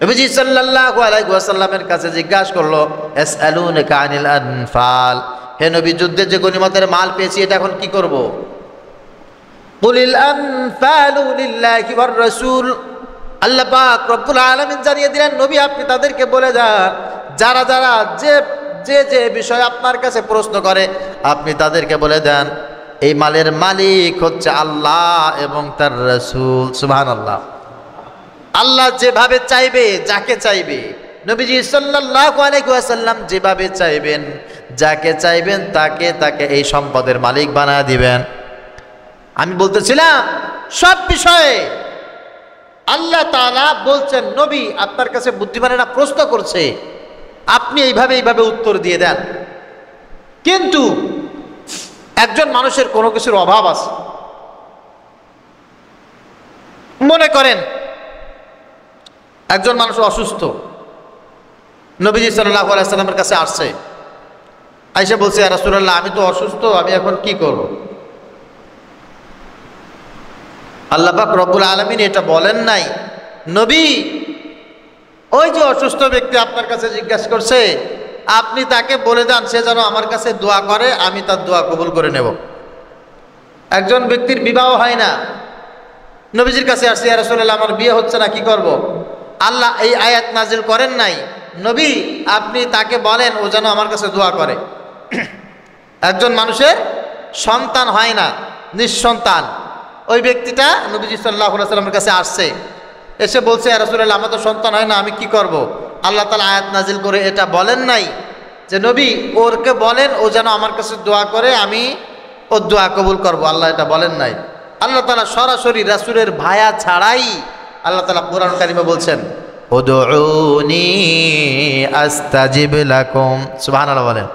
নবীজি সাল্লাল্লাহু আলাইহি ওয়াসাল্লামের কাছে জিজ্ঞাসা করলো, আসআলুনাকা আনিল আনফাল, হে নবী যুদ্ধের যে গনিমতের মাল পেয়েছি এটা এখন কি করব? কুলিল আনফালু লিল্লাহি ওয়ার রাসূল, আল্লাহ পাক রব্বুল আলামিন জানিয়ে দিলেন নবী আপনি তাদেরকে বলে যান, যারা যারা যে যে বিষয় আপনার কাছে প্রশ্ন করে আপনি তাদেরকে বলে দেন এই মালের মালিক হচ্ছে আল্লাহ এবং তার রাসূল। সুবহানাল্লাহ। আল্লাহ যেভাবে চাইবে, যাকে চাইবে, নবীজি সাল্লাল্লাহু আলাইহি ওয়াসাল্লাম যেভাবে চাইবেন, যাকে চাইবেন তাকে তাকে এই সম্পদের মালিক বানায় দিবেন। আমি বলতেছিলাম সব বিষয়ে আল্লাহ তাআলা বলছেন নবী আপনার কাছে বুদ্ধিমানেরা প্রশ্ন করছে, আপনি এইভাবে এইভাবে উত্তর দিয়ে দেন। কিন্তু একজন মানুষের কোনো কিছুর অভাব আছে। মনে করেন একজন মানুষ অসুস্থ, নবীজি সাল্লাল্লাহু আলাইহি ওয়াসাল্লামের কাছে আসছে, আয়েশা বলছে ইয়া রাসূলুল্লাহ আমি তো অসুস্থ, আমি এখন কি করব? আল্লাহ পাক রব্বুল আলামিন এটা বলেন নাই, নবী ওই যে অসুস্থ ব্যক্তি আপনার কাছে জিজ্ঞাসা করছে আপনি তাকে বলে দেন সে যেন আমার কাছে দোয়া করে, আমি তার দোয়া কবুল করে নেব। একজন ব্যক্তির বিবাহ হয় না, নবীজির কাছে আসছে ইয়া রাসূলুল্লাহ আমার বিয়ে হচ্ছে না, কি করব? আল্লাহ এই আয়াত নাজিল করেন নাই, নবী আপনি তাকে বলেন ও যেন আমার কাছে দোয়া করে। একজন মানুষের সন্তান হয় না, নিঃসন্তান, ওই ব্যক্তিটা নবীজি সাল্লাল্লাহু আলাইহি ওয়াসাল্লামের কাছে আসছে, এসে বলছে ইয়া রাসূলুল্লাহ আমার তো সন্তান হয় না, আমি কি করব? আল্লাহ তাআলা আয়াত নাজিল করে এটা বলেন নাই যে নবী ওরকে বলেন ও যেন আমার কাছে দোয়া করে, আমি ওর দোয়া কবুল করব। আল্লাহ এটা বলেন নাই। আল্লাহ তাআলা সরাসরি রাসূলের ভায়া ছাড়াই আল্লাহ তাআলা কোরআন কারিমে বলছেন উদউনি আস্তাজিব লাকুম। সুবহানাল্লাহ বলেন।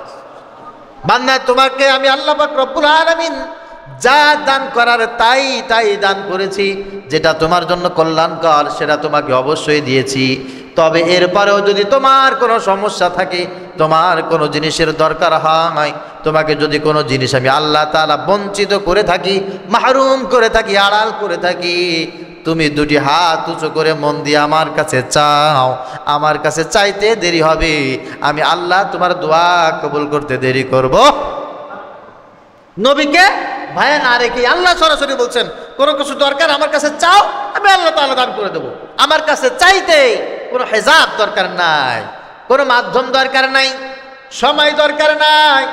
বান্দা তোমাকে আমি আল্লাহ পাক রব্বুল আলামিন যা দান করার তাই দান করেছি, যেটা তোমার জন্য কল্যাণকর সেটা তোমাকে অবশ্যই দিয়েছি। তবে এরপরেও যদি তোমার কোনো সমস্যা থাকে, তোমার কোনো জিনিসের দরকার হয়, তোমাকে যদি কোনো জিনিস আমি আল্লাহ তাআলা বঞ্চিত করে থাকি, মাহরুম করে থাকি, আড়াল করে থাকি, তুমি দুটি হাত উঁচু করে মন দিয়ে আমার কাছে চাও। আমার কাছে চাইতে দেরি হবে, আমি আল্লাহ তোমার দোয়া কবুল করতে দেরি করব। নবীকে ভায়া না রেখে আল্লাহ সরাসরি বলছেন কোনো কিছু দরকার আমার কাছে চাও, আমি আল্লাহ তাআলা দান করে দেব। আমার কাছে চাইতে কোনো হিজাব দরকার নাই, কোনো মাধ্যম দরকার নাই, সময় দরকার নাই।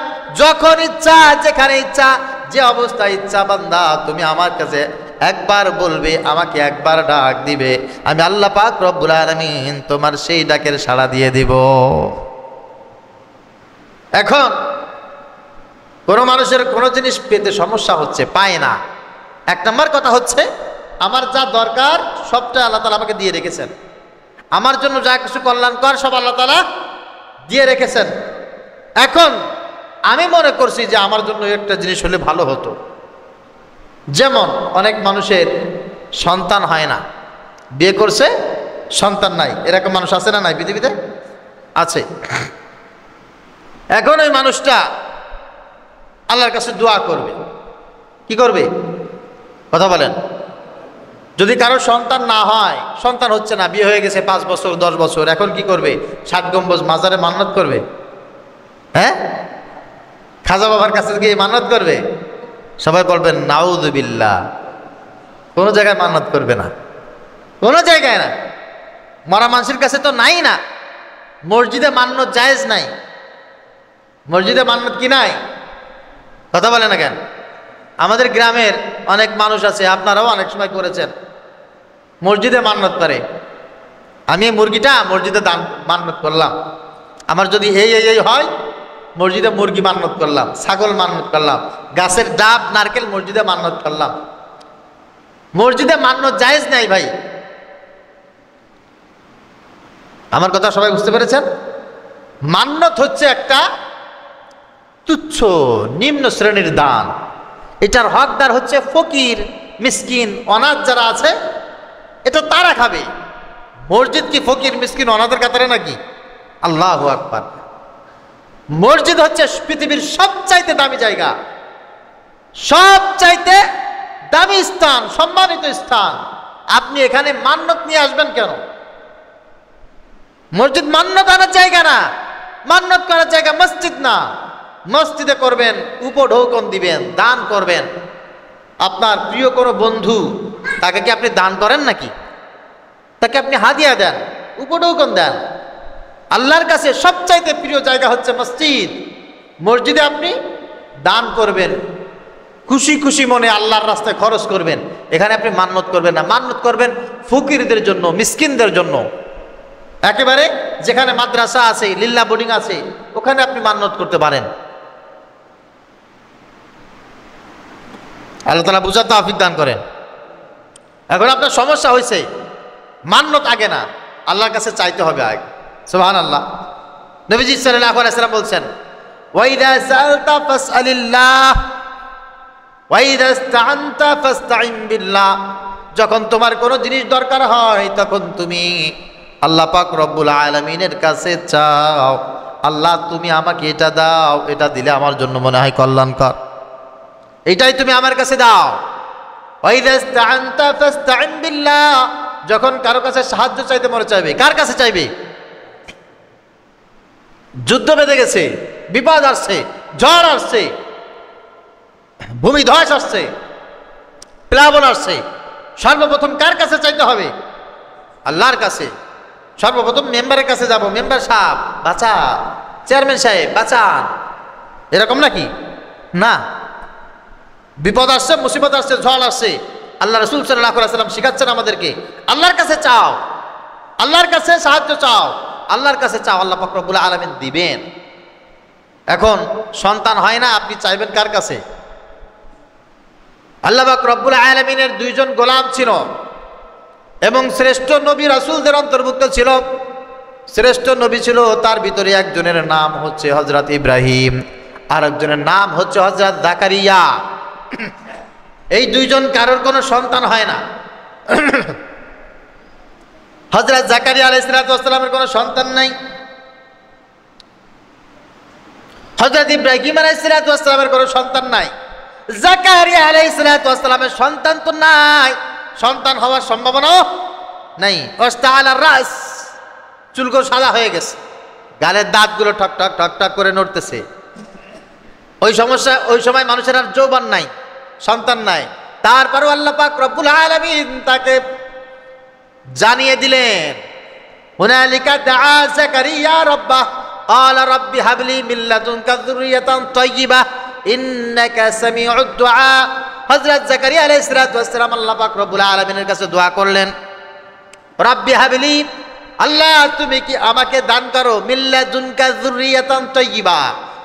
যখন ইচ্ছা, যেখানে ইচ্ছা, যে অবস্থা ইচ্ছা বান্দা তুমি আমার কাছে একবার বলবে, আমাকে একবার ডাক দিবে, আমি আল্লাহ পাক রব্বুল আলামিন তোমার সেই ডাকের সাড়া দিয়ে দিব। এখন কোনো মানুষের কোনো জিনিস পেতে সমস্যা হচ্ছে, পায় না। এক নম্বর কথা হচ্ছে আমার যা দরকার সবটা আল্লাহ তাআলা আমাকে দিয়ে রেখেছেন। আমার জন্য যা কিছু কল্যাণকর সব আল্লাহ তাআলা দিয়ে রেখেছেন। এখন আমি মনে করছি যে আমার জন্য একটা জিনিস হলে ভালো হতো। যেমন অনেক মানুষের সন্তান হয় না, বিয়ে করছে সন্তান নাই, এরকম মানুষ আছে না নাই পৃথিবীতে? আছে। এখন ওই মানুষটা আল্লাহর কাছে দোয়া করবে, কি করবে? কথা বলেন। যদি কারো সন্তান না হয়, সন্তান হচ্ছে না, বিয়ে হয়ে গেছে 5 বছর 10 বছর, এখন কি করবে? 7 গম্বুজ মাজারে মান্নাত করবে? হ্যাঁ, খাজা বাবার কাছে গিয়ে মান্নত করবে? সবাই বলবেন নাউযুবিল্লাহ। কোনো জায়গায় মান্নত করবে না, কোনো জায়গায় না। মরা মানুষের কাছে তো নাই না। মসজিদে মান্নত জায়েজ নাই। মসজিদে মান্নত কি নাই? কথা বলে না কেন? আমাদের গ্রামের অনেক মানুষ আছে, আপনারাও অনেক সময় করেছেন, মসজিদে মান্নত করে, আমি মুরগিটা মসজিদে দান মান্নত করলাম, আমার যদি এই হয়, মসজিদে মুরগি মান্নত করলাম, ছাগল মান্নত করলাম, গাছের ডাব নারকেল মসজিদে মান্নত করলাম। মসজিদে মান্নত জায়েজ নাই ভাই। আমার কথা সবাই বুঝতে পেরেছেন? মান্নত হচ্ছে একটা তুচ্ছ নিম্ন শ্রেণীর দান। এটার হকদার হচ্ছে ফকির, মিসকিন, অনাথ যারা আছে, এটা তারা খাবে। মসজিদ কি ফকির, মিসকিন, অনাথের কাতারে নাকি? আল্লাহু আকবার। মসজিদ হচ্ছে পৃথিবীর সবচাইতে দামি জায়গা, সবচাইতে দামি স্থান, সম্মানিত স্থান। আপনি এখানে মান্নত নিয়ে আসবেন কেন? মসজিদ মান্নত আনার জায়গা না, মান্নত করার জায়গা মসজিদ না। মসজিদে করবেন, উপঢৌকন দিবেন, দান করবেন। আপনার প্রিয় কোনো বন্ধু, তাকে কি আপনি দান করেন নাকি? তাকে আপনি হাদিয়া দেন, উপঢৌকন দেন। আল্লাহর কাছে সবচাইতে প্রিয় জায়গা হচ্ছে মসজিদ। মসজিদে আপনি দান করবেন, খুশি খুশি মনে আল্লাহর রাস্তায় খরচ করবেন। এখানে আপনি মান্নত করবেন না, মান্নত করবেন ফকিরদের জন্য, মিসকিনদের জন্য। একেবারে যেখানে মাদ্রাসা আছে, লিল্লা বোর্ডিং আছে, ওখানে আপনি মান্নত করতে পারেন। আল্লাহ তাআলা বুঝার তৌফিক দান করেন। এখন আপনার সমস্যা হয়েছে, মান্নত আগে না, আল্লাহর কাছে চাইতে হবে আগে। সুবহানাল্লাহ। নবীজি সাল্লাল্লাহু আলাইহি ওয়াসাল্লাম বলছেন, ওয়াইদা সালতা ফাসআলিল্লাহ ওয়াইদা ইসতাআনতা ফাসতাইন বিল্লাহ। যখন তোমার কোনো জিনিস দরকার হয়, তখন তুমি আল্লাহ পাক রব্বুল আলামিনের কাছে চাও, আল্লাহ তুমি আমাকে এটা দাও, এটা দিলে আমার জন্য মনে হয় কল্যাণকর, এটাই তুমি আমার কাছে দাও। ওয়াইদা ইসতাআনতা ফাসতাইন বিল্লাহ। যখন কারো কাছে সাহায্য চাইতে মনে চাইবে, কার কাছে চাইবে? যুদ্ধ বেঁধে গেছে, বিপদ আসছে, ঝড় আসছে, ভূমিধস আসছে, প্লাবন আসছে, সর্বপ্রথম কার কাছে চাইতে হবে? আল্লাহর কাছে। সর্বপ্রথম মেম্বারের কাছে যাব, মেম্বার সাহেব বাঁচা, চেয়ারম্যান সাহেব বাঁচান, এরকম নাকি? না। বিপদ আসছে, মুসিবত আসছে, ঝড় আসছে, আল্লাহ রাসূল সাল্লাল্লাহু আলাইহি ওয়াসাল্লাম শিখাচ্ছেন আমাদেরকে আল্লাহর কাছে চাও, আল্লাহর কাছে সাহায্য চাও, আল্লাহর কাছে চাও, আল্লাহ পাক রব্বুল আলামিন দিবেন। এখন সন্তান হয় না, আপনি চাইবেন কার কাছে? আল্লাহ পাক রব্বুল আলামিনের দুইজন গোলাম ছিল এবং শ্রেষ্ঠ নবী রাসূলদের অন্তর্ভুক্ত ছিল। শ্রেষ্ঠ নবী ছিল, তার ভিতরে একজনের নাম হচ্ছে হযরত ইব্রাহিম, আর একজনের নাম হচ্ছে হযরত জাকারিয়া। এই দুইজন কারোর কোনো সন্তান হয় না। হযরত জাকারিয়া আলাইহিস সালামের কোনো সন্তান নাই, হযরত ইব্রাহিম আলাইহিস সালামের কোনো সন্তান নাই, জাকারিয়া আলাইহিস সালামের সন্তান তো নাই, সন্তান হওয়ার সম্ভাবনাও নাই। ওয়াস্তাআলা রাস, চুলগুলো সাদা হয়ে গেছে, গালের দাঁতগুলো ঠক ঠক ঠক ঠক করে নড়তেছে। ওই সময় মানুষের আর যৌবন নাই, সন্তান নাই। তারপরেও আল্লাহ পাক রব্বুল আলামিন তাকে জানিয়ে দিলেন, হুনালিকা দাআ জাকারিয়া রাব্বাহ ক্বালা রাব্বি হাবলি মিন লাদুনকা যুররিয়াতান তাইয়্যিবাহ ইন্নাকা সামিউদ দুআ। হযরত জাকারিয়া আলাইহিস সালাম আল্লাহ পাক রব্বুল আলামিনের কাছে দোয়া করলেন, রাব্বি হাবলি, আল্লাহ তুমি কি আমাকে দান করো, মিন লাদুনকা যুররিয়াতান তাইয়্যিবাহ,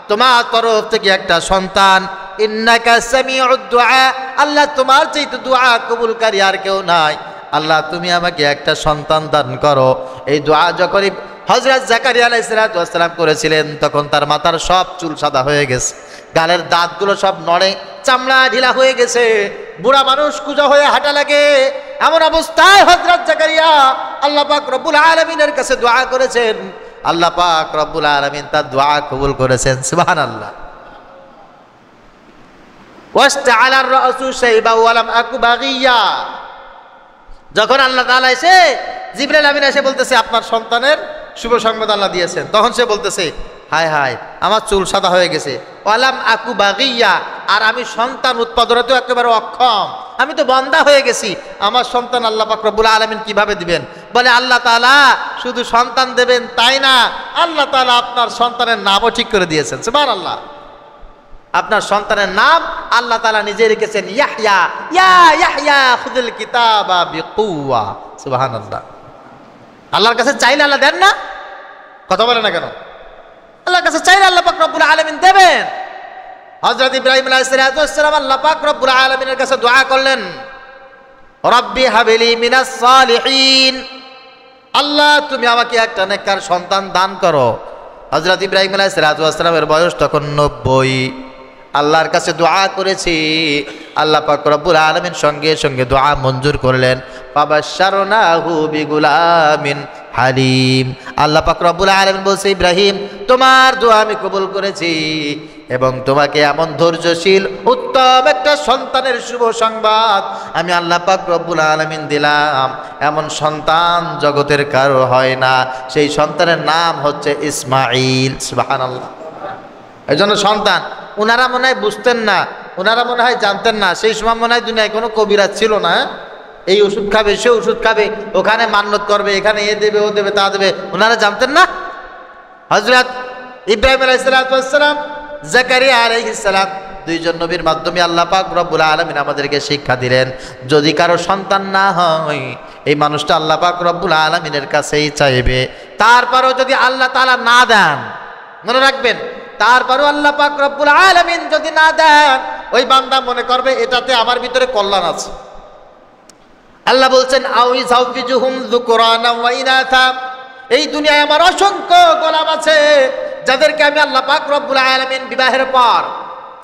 তোমার তরফ থেকে একটা সন্তান, ইন্নাকা সামিউদ দুআ, আল্লাহ তোমার চাইতে দোয়া কবুলকারী আর কেউ নাই, আল্লাহ তুমি আমাকে একটা সন্তান দান করো। এই দোয়া যখন হযরত জাকারিয়া আলাইহিস সালাম করেছিলেন, তখন তার মাথার সব চুল সাদা হয়ে গেছে, গালের দাঁতগুলো সব নড়ে, চামড়া ঢিলা হয়ে গেছে, বুড়া মানুষ কুজা হয়ে হাঁটা লাগে। এমন অবস্থায় হযরত জাকারিয়া আল্লাহ পাক রব্বুল আলামিনের কাছে দোয়া করেছেন, আল্লাহ পাক রব্বুল আলামিন তার দোয়া কবুল করেছেন। সুবহানাল্লাহ। ওয়াস্তাআলা আর-রাসু শাইবা ওয়া লাম আকু বাগিয়া। যখন আল্লাহ তাআলা এসে, জিবরাইল আমিন এসে বলতেছে আপনার সন্তানের শুভ সংবাদ আল্লাহ দিয়েছেন, তখন সে বলতেছে হায় হায় আমার চুল সাদা হয়ে গেছে, ওয়ালাম আকু বাগিয়া, আর আমি সন্তান উৎপাদনেতেও একেবারে অক্ষম, আমি তো বন্ধা হয়ে গেছি, আমার সন্তান আল্লাহ পাক রব্বুল আলামিন কিভাবে দিবেন? বলে আল্লাহ তাআলা শুধু সন্তান দেবেন তাই না, আল্লাহ তাআলা আপনার সন্তানের নামও ঠিক করে দিয়েছেন। সুবহানাল্লাহ। আপনার সন্তানের নাম আল্লাহ তাআলা নিজে রেখেছেন ইয়াহইয়া, ইয়া ইয়াহইয়া খুযুল কিতাবা বিকুওয়া। সুবহানাল্লাহ। আল্লাহর কাছে চাইলে আল্লাহ দেন না? কথা বলে না কেন? আল্লাহর কাছে চাইলে আল্লাহ পাক রব্বুল আলামিন দেবেন। হযরত ইব্রাহিম আলাইহিস সালাম আল্লাহ পাক রব্বুল আলামিনের কাছে দোয়া করলেন, রব্বি হাবলি মিনাস সালিহিন, আল্লাহ তুমি আমাকে একটা নেককার সন্তান দান করো। হযরত ইব্রাহিম আলাইহিস সালামের বয়স তখন 90। আল্লাহর কাছে দোয়া করেছি, আল্লাহ পাক রব্বুল আলামিন সঙ্গে সঙ্গে দোয়া মঞ্জুর করলেন। ফাবাশশারনাহু বিগুলামিন হালিম। আল্লাহ পাক রব্বুল আলামিন বলছে, ইব্রাহিম তোমার দোয়া আমি কবুল করেছি এবং তোমাকে এমন ধৈর্যশীল উত্তম একটা সন্তানের শুভ সংবাদ আমি আল্লাহ পাক রব্বুল আলামিন দিলাম। এমন সন্তান জগতের কারো হয় না, সেই সন্তানের নাম হচ্ছে ইসমাঈল। সুবহানাল্লাহ। এই জন্য সন্তান ওনারা মনে হয় বুঝতেন না, ওনারা মনে হয় জানতেন না, সেই সময় মনে হয় দুনিয়ায় কোনো কবিরাজ ছিল না। এই ওষুধ খাবে, সে ওষুধ খাবে, ওখানে মান্যত করবে, এখানে এ দেবে, ও দেবে, তা দেবে, ওনারা জানতেন না। হযরত ইব্রাহিম আলাইহিস সালাম, জাকারিয়া আলাইহিস সালাম, দুইজন নবীর মাধ্যমে আল্লাহ পাক রব্বুল আলামিন আমাদেরকে শিক্ষা দিলেন, যদি কারো সন্তান না হয় এই মানুষটা আল্লাহ পাক রব্বুল আলামিনের কাছেই চাইবে। তারপরেও যদি আল্লাহ তাআলা না দেন, মনে রাখবেন, তারপরেও আল্লাহ পাক রব্বুল আলামিন যদি না দেন, ওই বান্দা মনে করবে এটাতে আমার ভিতরে কল্যাণ আছে। আল্লাহ বলছেন, আউই যাওফিজুহুম যুকরানা ওয়া ইনাথা, এই দুনিয়ায় আমার অসংখ্য গোলাম আছে যাদেরকে আমি আল্লাহ পাক রব্বুল আলামিন বিবাহের পর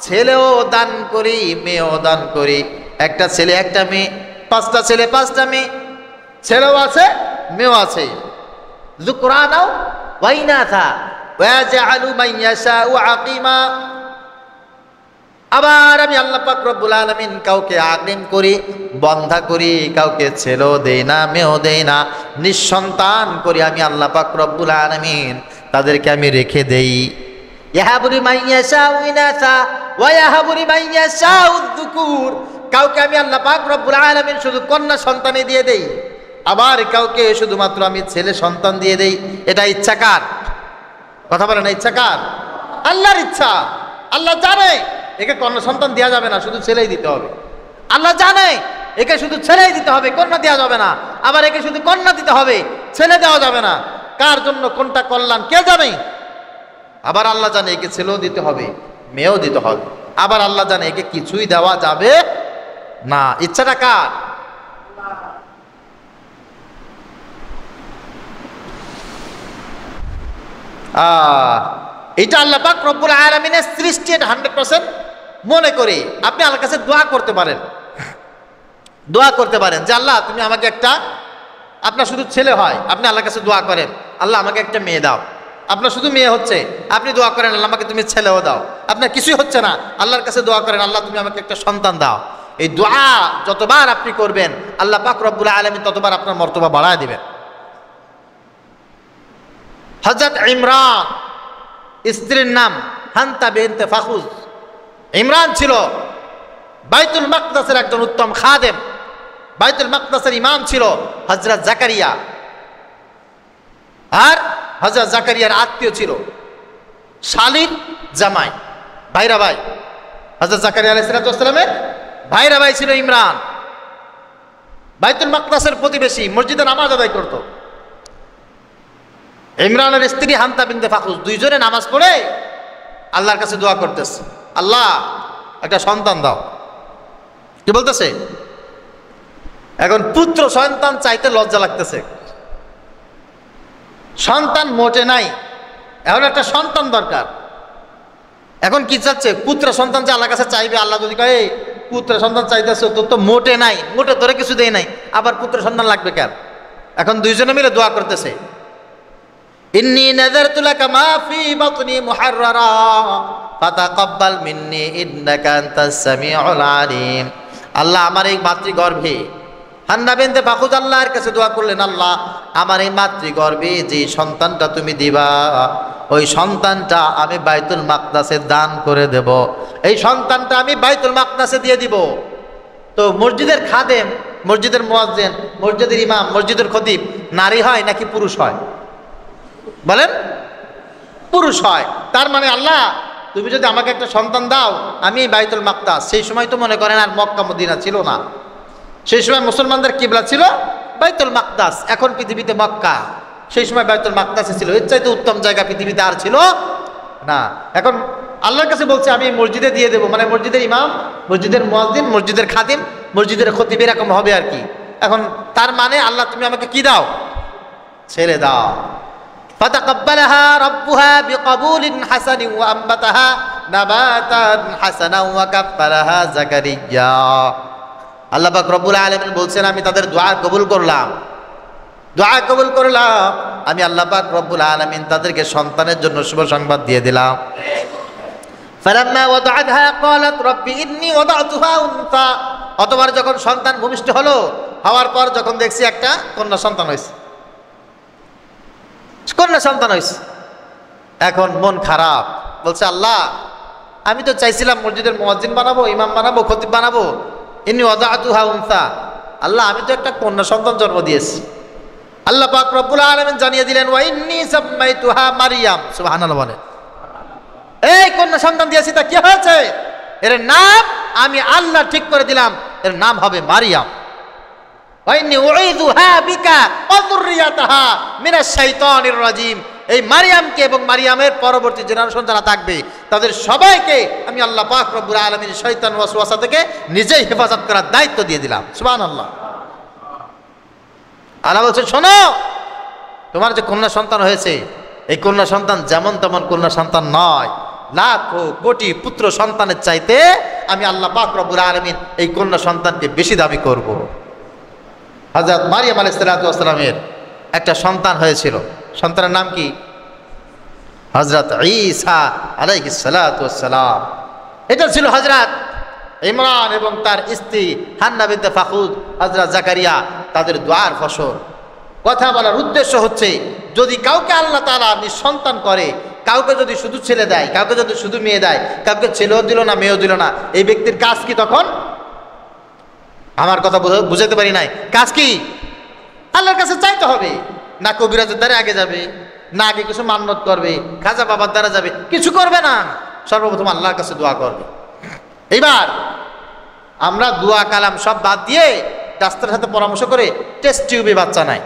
ছেলেও দান করি, মেয়েও দান করি। একটা ছেলে একটা মেয়ে, 5টা ছেলে 5টা মেয়ে, ছেলেও আছে মেয়েও আছে। যুকরানা ওয়া ইনাথা ওয়া জাআলু মান ইয়াশাউ আকিমা। আবার আমি আল্লাহ পাক রব্বুল আলামিন কাউকে আকিম করি, বন্ধা করি, কাউকে ছেলেও দেই না, মেয়েও দেই না, নিঃসন্তান করি আমি আল্লাহ পাক রব্বুল আলামিন, তাদেরকে আমি রেখে দেই। ইয়াহাবু লিমান ইয়াশাউ ইনাসা ওয়া ইয়াহাবু লিমান ইয়াশাউ যুকুর, কাউকে আমি আল্লাহ পাক রব্বুল আলামিন শুধু কন্যা সন্তানই দিয়ে দেই, আবার কাউকে শুধুমাত্র আমি ছেলে সন্তান দিয়ে দেই। এটা ইচ্ছা কার? কথা বলে না, ইচ্ছা কার? আল্লাহর ইচ্ছা। আল্লাহ জানে একে কন্যা সন্তান দেওয়া যাবে না, শুধু ছেলেই দিতে হবে। আল্লাহ জানে একে শুধু ছেলেই দিতে হবে, কন্যা দেওয়া যাবে না। আবার একে শুধু কন্যা দিতে হবে, ছেলে দেওয়া যাবে না। কার জন্য কোনটা কল্যাণ কে জানে? আবার আল্লাহ জানে একে ছেলেও দিতে হবে, মেয়েও দিতে হবে। আবার আল্লাহ জানে একে কিছুই দেওয়া যাবে না। ইচ্ছাটা কার? এটা আল্লাহ পাক রব্বুল আলামিনের সৃষ্টি, 100% মনে করি আপনি আল্লাহর কাছে দোয়া করতে পারেন, দোয়া করতে পারেন যে আল্লাহ তুমি আমাকে একটা, আপনার শুধু ছেলে হয় আপনি আল্লাহর কাছে দোয়া করেন আল্লাহ আমাকে একটা মেয়ে দাও। আপনার শুধু মেয়ে হচ্ছে আপনি দোয়া করেন আল্লাহ আমাকে তুমি ছেলেও দাও। আপনার কিছুই হচ্ছে না আল্লাহর কাছে দোয়া করেন আল্লাহ তুমি আমাকে একটা সন্তান দাও। এই দোয়া যতবার আপনি করবেন আল্লাহ পাক রব্বুল আলামিন ততবার আপনার মর্তবা বাড়ায় দিবেন। হযরত ইমরান, স্ত্রীর নাম হান্তা বিনতে ফাখুজ। ইমরান ছিল বাইতুল মাকদাসের একজন উত্তম খাদেম। বাইতুল মাকদাসের ইমাম ছিল হযরত জাকারিয়া, আর হযরত জাকারিয়ার আত্মীয় ছিল শালীর জামাই, ভাইরা ভাই। হযরত জাকারিয়া আলাইহিস সালামের ভাইরা ভাই ছিল ইমরান। বাইতুল মাকদাসের প্রতিবেশী, মসজিদে নামাজ আদায় করত। ইমরানের স্ত্রী হান্তা বিনতে ফাখুজ, দুইজনে নামাজ পড়ে আল্লাহর কাছে দোয়া করতেছে, আল্লাহ একটা সন্তান দাও। কি বলতেছে? এখন পুত্র সন্তান চাইতে লজ্জা লাগতেছে, সন্তান মোটে নাই, এখন একটা সন্তান দরকার। এখন কি চাচ্ছে? পুত্র সন্তান যে আল্লাহর কাছে চাইবে, আল্লাহ যদি কয় পুত্র সন্তান চাইতেছে তোর তো মোটে নাই, মোটে তোরে কিছু দেয় নাই, আবার পুত্র সন্তান লাগবে কেন? এখন দুইজনে মিলে দোয়া করতেছে, ইন্নী নাযারতু লাকা মা ফি বাতনি মুহাররারা ফাতাকাব্বাল মিন্নী ইন্নাকা আনতাস সামিউল আলিম। আল্লাহ আমার এই মাতৃগর্ভে, হান্না বিনতে ফাখুজ আল্লাহর কাছে দোয়া করলেন, আল্লাহ আমার এই মাতৃগর্ভে যে সন্তানটা তুমি দিবা ওই সন্তানটা আমি বাইতুল মাকদাসে দান করে দেব, এই সন্তানটা আমি বাইতুল মাকদাসে দিয়ে দিব। তো মসজিদের খাদেম, মসজিদের মুয়াজ্জিন, মসজিদের ইমাম, মসজিদের খতিব নারী হয় নাকি পুরুষ হয়? বলেন, পুরুষ হয়। তার মানে আল্লাহ তুমি যদি আমাকে একটা সন্তান দাও, আমি বাইতুল মাকদাস, সেই সময় তো মনে করেন আর মক্কা মদিনা ছিল না, সেই সময় মুসলমানদের কিবলা ছিল বাইতুল মাকদাস, এখন পৃথিবীতে মক্কা, সেই সময় বাইতুল মাকদাসে ছিল। এর চাইতে উত্তম জায়গা পৃথিবীতে আর ছিল না। এখন আল্লাহর কাছে বলছে আমি মসজিদে দিয়ে দেবো, মানে মসজিদের ইমাম, মসজিদের মুয়াজ্জিন, মসজিদের খাদিম, মসজিদের খতিব, এরকম হবে আর কি। এখন তার মানে আল্লাহ তুমি আমাকে কি দাও? ছেড়ে দাও। ফাতাকাব্বালাহা রাব্বুহা বিকাবুলিন হাসানিন ওয়া আম্বাতাহা নাবাতান হাসানান ওয়া কাফফালাহা যাকারিয়া। আল্লাহ পাক রব্বুল আলামিন বলছেন আমি তাদের দোয়া কবুল করলাম, দোয়া কবুল করলাম। আমি আল্লাহ পাক রব্বুল আলামিন তাদেরকে সন্তানের জন্য শুভ সংবাদ দিয়ে দিলাম। ফালাম্মা ওয়াদাআতহা ক্বালাত রাব্বি ইন্নী ওয়াদাতুহা উনসা। অতবার যখন সন্তান ভূমিষ্ঠ হলো, হওয়ার পর যখন দেখছি একটা কন্যা সন্তান হয়েছে, কন্যা সন্তান হয়েছে, এখন মন খারাপ, বলছে আল্লাহ আমি তো চাইছিলাম মসজিদের মুয়াজ্জিন বানাবো, ইমাম বানাবো, খতিব বানাবো, ইন্নী ওয়াদাতুহা উনসা। আল্লাহ আমি তো একটা কন্যা সন্তান জন্ম দিয়েছি। আল্লাহ পাক রব্বুল আলামিন জানিয়ে দিলেন ওয়া ইন্নী সাম্মাইতুহা মারইয়াম। সুবহানাল্লাহ বলেন। এই কন্যা সন্তান দিয়েছি, তা কি হয়েছে? এর নাম আমি আল্লাহ ঠিক করে দিলাম, এর নাম হবে মারিয়াম। ওয়া ইন্নী উঈযুহা বিকা ওয়া যুররিয়াতাহা মিনাশ শাইতানির রাজিম। এই মারিয়ামকে এবং মারিয়ামের পরবর্তী জেনারেশন যারা থাকবে তাদের সবাইকে আমি আল্লাহ পাক রব্বুল আলামিন শয়তান ওয়াসওয়াসা থেকে নিজেই হেফাজত করার দায়িত্ব দিয়ে দিলাম। সুবহানাল্লাহ। আল্লাহ বলছেন শোনো, তোমার যে কন্যা সন্তান হয়েছে, এই কন্যা সন্তান যেমন তেমন কন্যা সন্তান নয়, লাখো কোটি পুত্র সন্তানের চাইতে আমি আল্লাহ পাক রব্বুল আলামিন এই কন্যা সন্তানকে বেশি দাবি করব। হযরত মারিয়াম আলাইহিস সালাতু ওয়াস সালামের একটা সন্তান হয়েছিল, সন্তানের নাম কি? হযরত ঈসা আলাইহিস সালাতু ওয়াস সালাম। এটা ছিল হযরত ইমরান এবং তার স্ত্রী হান্না বিনতে ফাখুদ, হযরত জাকারিয়া, তাদের দোয়ার ফসল। কথা বলার উদ্দেশ্য হচ্ছে যদি কাউকে আল্লাহ তাআলা নিঃসন্তান করে, কাউকে যদি শুধু ছেলে দেয়, কাউকে যদি শুধু মেয়ে দেয়, কাউকে ছেলেও দিল না মেয়েও দিল না, এই ব্যক্তির কাজ কি তখন? আমার কথা বুঝাতে পারি নাই, কাজ কি? আল্লাহর কাছে চাইতে হবে। না কবিরাজের দ্বারা আগে যাবে, না আগে কিছু মান্নত করবে, খাজা বাবার দ্বারা যাবে, কিছু করবে না, সর্বপ্রথম আল্লাহর কাছে দোয়া করবে। এইবার আমরা দোয়া কালাম সব বাদ দিয়ে ডাক্তারের সাথে পরামর্শ করে টেস্ট টিউবে বাচ্চা নেয়।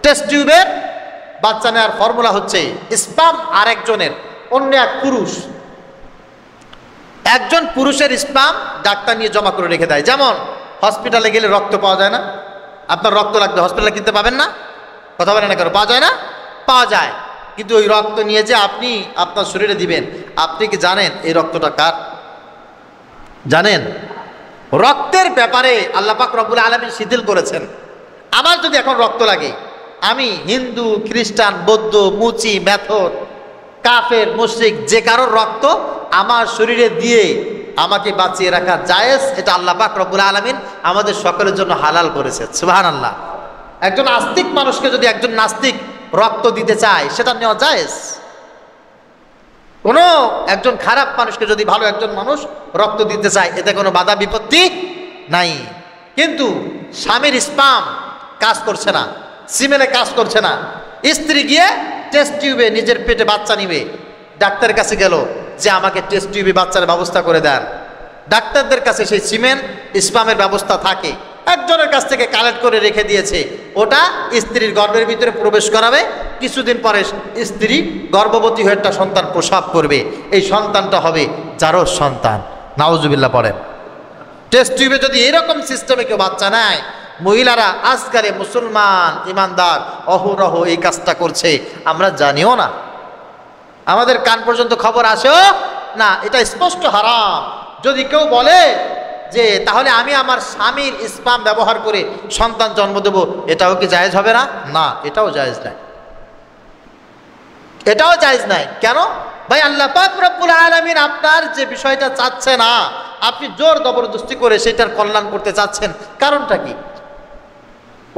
টেস্ট টিউবের বাচ্চা নেওয়ার ফর্মুলা হচ্ছে স্পাম আরেকজনের, অন্য এক পুরুষ, একজন পুরুষের স্পাম ডাক্তার নিয়ে জমা করে রেখে দেয়। যেমন হসপিটালে গেলে রক্ত পাওয়া যায় না, আপনার রক্ত লাগবে, হসপিটালে কিনতে পাবেন না, কথা বলেন না কেন? পাওয়া যায় না? পাওয়া যায়। কিন্তু ওই রক্ত নিয়ে যে আপনি আপনার শরীরে দিবেন, আপনি কি জানেন এই রক্তটা কার? জানেন? রক্তের ব্যাপারে আল্লাহ পাক রব্বুল আলামিন শিথিল করেছেন। আমার যদি এখন রক্ত লাগে, আমি হিন্দু, খ্রিস্টান, বৌদ্ধ, মুচি, মেথর, কাফের, মুশরিক, যে কারোর রক্ত আমার শরীরে দিয়ে আমাকে বাঁচিয়ে রাখা জায়েজ, এটা আল্লাহ পাক রব্বুল আলামিন আমাদের সকলের জন্য হালাল করেছে। সুবহানাল্লাহ। একজন আস্তিক মানুষকে যদি একজন নাস্তিক রক্ত দিতে চায়, সেটা নেওয়া জায়েজ। কোনো একজন খারাপ মানুষকে যদি ভালো একজন মানুষ রক্ত দিতে চায়, এতে কোনো বাধা বিপত্তি নাই। কিন্তু স্বামীর স্পাম কাজ করছে না, সিমেনে কাজ করছে না, স্ত্রী গিয়ে টেস্ট টিউবে নিজের পেটে বাচ্চা নিবে, ডাক্তারের কাছে গেল যে আমাকে টেস্ট টিউবে বাচ্চার ব্যবস্থা করে দেন। ডাক্তারদের কাছে সেই সিমেন স্পামের ব্যবস্থা থাকে, একজনের কাছ থেকে কালেক্ট করে রেখে দিয়েছে, ওটা স্ত্রীর গর্ভের ভিতরে প্রবেশ করাবে, কিছুদিন পরে স্ত্রী গর্ভবতী হয়ে একটা সন্তান প্রসব করবে, এই সন্তানটা হবে জারজ সন্তান। নাউজুবিল্লাহ পড়েন। টেস্ট টিউবে যদি এরকম সিস্টেমে কেউ বাচ্চা নেয়, মহিলারা আজকালে মুসলমান ইমানদার অহরহ এই কাজটা করছে, আমরা জানিও না, আমাদের কান পর্যন্ত খবর আসেও না, এটা স্পষ্ট হারাম। যদি কেউ বলে যে তাহলে আমি আমার স্বামীর স্পাম ব্যবহার করে সন্তান জন্ম দেব, এটাও কি জায়েজ হবে না? না, এটাও জায়েজ নাই, এটাও জায়েজ নাই। কেন ভাই? আল্লাহ পাক রব্বুল আলামিন আপনার যে বিষয়টা চাচ্ছে না, আপনি জোর জবরদস্তি করে সেটার কল্যাণ করতে চাচ্ছেন, কারণটা কি?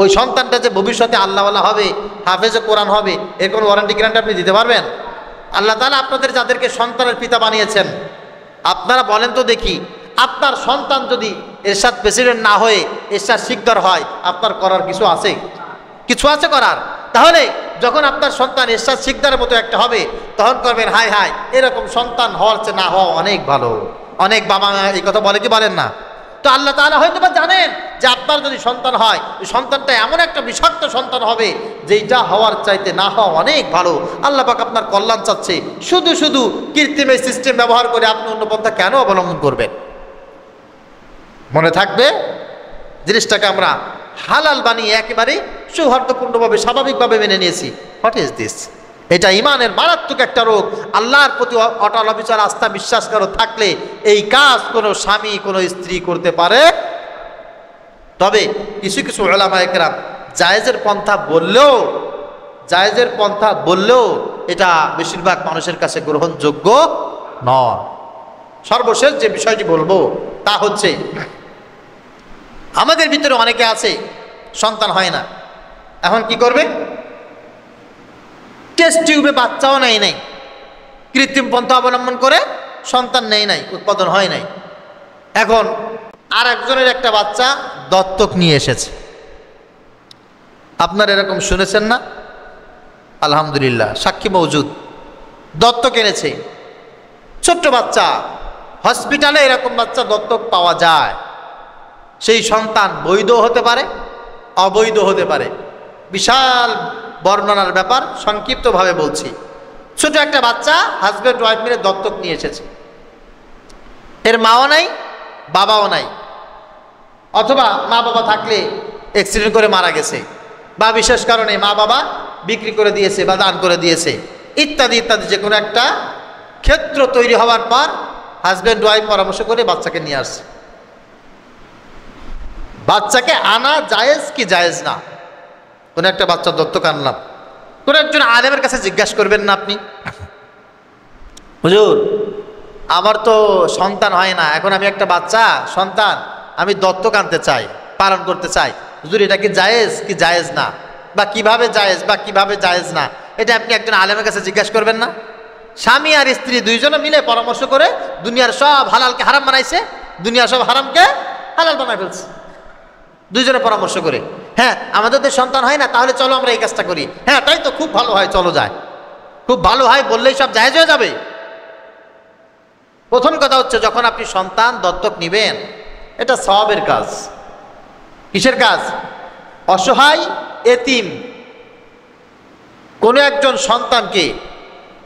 ওই সন্তানটা যে ভবিষ্যতে আল্লাহওয়ালা হবে, হাফেজে কোরআন হবে, এর কোনো ওয়ারেন্টি গ্যারান্টি আপনি দিতে পারবেন? আল্লাহ তাআলা আপনাদের যাদেরকে সন্তানের পিতা বানিয়েছেন, আপনারা বলেন তো দেখি, আপনার সন্তান যদি এরশাদ প্রেসিডেন্ট না হয়ে এরশাদ শিকদার হয়, আপনার করার কিছু আছে? কিছু আছে করার? তাহলে যখন আপনার সন্তান এরশাদ শিকদারের মতো একটা হবে, তখন করবেন হায় হায়, এরকম সন্তান হওয়ার চেয়ে না হওয়া অনেক ভালো। অনেক বাবা মা এই কথা বলে কি বলেন না? তো আল্লাহ তাআলা হয়তো বা জানেন যে আপনার যদি সন্তান হয়, ওই সন্তানটা এমন একটা বিষাক্ত সন্তান হবে যেটা হওয়ার চাইতে না হওয়া অনেক ভালো। আল্লাহ পাক আপনার কল্যাণ চাচ্ছে, শুধু শুধু কৃত্রিম এই সিস্টেম ব্যবহার করে আপনি অন্য পন্থা কেন অবলম্বন করবেন? মনে থাকবে, জিনিসটাকে আমরা হালাল বানিয়ে একেবারে সৌহার্দ্যপূর্ণভাবে স্বাভাবিকভাবে মেনে নিয়েছি। What is this? এটা ইমানের মারাত্মক একটা রোগ। আল্লাহর প্রতি অটল অবিচল আস্থা বিশ্বাস করো থাকলে এই কাজ কোনো স্বামী কোনো স্ত্রী করতে পারে। তবে কিছু কিছু উলামায়ে কেরাম জায়েজের পন্থা বললেও এটা বেশিরভাগ মানুষের কাছে গ্রহণযোগ্য নয়। সর্বশেষ যে বিষয়টি বলবো তা হচ্ছে, আমাদের ভিতরে অনেকে আছে সন্তান হয় না, এখন কি করবে? টেস্ট টিউবে বাচ্চাও নেই, কৃত্রিম পন্থা অবলম্বন করে সন্তান নেই, উৎপাদন হয় নাই। এখন আর একজনের একটা বাচ্চা দত্তক নিয়ে এসেছে। আপনারা এরকম শুনেছেন না? আলহামদুলিল্লাহ, সাক্ষী মওজুদ। দত্তক এনেছে, ছোট্ট বাচ্চা। হসপিটালে এরকম বাচ্চা দত্তক পাওয়া যায়। সেই সন্তান বৈধ হতে পারে, অবৈধ হতে পারে। বিশাল বর্ণনার ব্যাপার, সংক্ষিপ্তভাবে বলছি। ছোট একটা বাচ্চা হাজব্যান্ড ওয়াইফ মিলে দত্তক নিয়ে এসেছে। এর মাও নাই, বাবাও নাই, অথবা মা বাবা থাকলে অ্যাক্সিডেন্ট করে মারা গেছে, বা বিশেষ কারণে মা বাবা বিক্রি করে দিয়েছে বা দান করে দিয়েছে, ইত্যাদি ইত্যাদি। যে কোনো একটা ক্ষেত্র তৈরি হওয়ার পর হাজব্যান্ড ওয়াইফ পরামর্শ করে বাচ্চাকে নিয়ে আসছে। বাচ্চাকে আনা জায়েজ কি জায়েজ না? কোন একটা বাচ্চা দত্তক আনলাম, কোন একজন আলেমের কাছে জিজ্ঞাসা করবেন না আপনি, হুজুর আমার তো সন্তান হয় না, এখন আমি একটা বাচ্চা সন্তান আমি দত্তক আনতে চাই, পালন করতে চাই, হুজুর এটা কি জায়েজ কি জায়েজ না, বা কিভাবে জায়েজ বা কিভাবে জায়েজ না, এটা আপনি একজন আলেমের কাছে জিজ্ঞাসা করবেন না? স্বামী আর স্ত্রী দুইজনে মিলে পরামর্শ করে দুনিয়ার সব হালালকে হারাম বানাইছে, দুনিয়ার সব হারামকে হালাল বানাই ফেলছে দুইজনে পরামর্শ করে। হ্যাঁ, আমাদের তো সন্তান হয় না, তাহলে চলো আমরা এই কাজটা করি। হ্যাঁ তাই তো, খুব ভালো হয়, চলো যায়, খুব ভালো হয় বললেই সব জায়েজ হয়ে যাবে? প্রথম কথা হচ্ছে, যখন আপনি সন্তান দত্তক নিবেন, এটা সওয়াবের কাজ। কিসের কাজ? অসহায় এতিম কোনো একজন সন্তানকে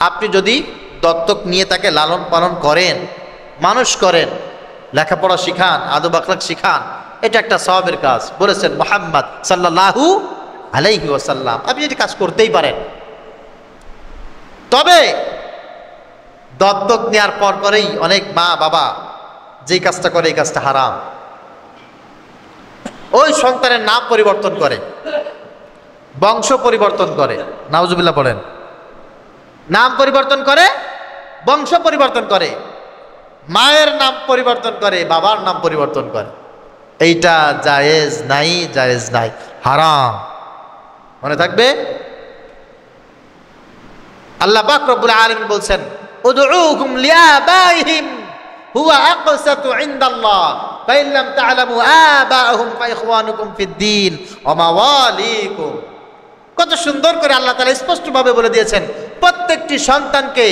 আপনি যদি দত্তক নিয়ে তাকে লালন পালন করেন, মানুষ করেন, লেখাপড়া শিখান, আদব আখলাক শিখান, এটা একটা সওয়াবের কাজ। বলেছেন মুহাম্মদ সাল্লাল্লাহু আলাইহি ওয়াসাল্লাম, আপনি যদি কাজ করতেই পারেন। তবে দত্তক নেওয়ার পরেই অনেক মা বাবা যেই কাজটা করে, এই কাজটা হারাম। ওই সন্তানের নাম পরিবর্তন করে, বংশ পরিবর্তন করে, নাউজুবিল্লাহ পড়েন, নাম পরিবর্তন করে, বংশ পরিবর্তন করে, মায়ের নাম পরিবর্তন করে, বাবার নাম পরিবর্তন করে। এইটা জায়েজ নাই, জায়েজ নাই, হারাম। মনে থাকবে। আল্লাহ পাক রব্বুল আলামিন বলছেন, উদউহুম লিআবাইহিম হুয়া আকসাতু ইনদাল্লাহ ফাইন লাম তা'লামু আবাহুম ফাইখওয়ানুকুম ফিদ্দীন ওয়া মাওয়ালিকুম। কত সুন্দর করে আল্লাহ তাআলা স্পষ্টভাবে বলে দিয়েছেন, প্রত্যেকটি সন্তানকে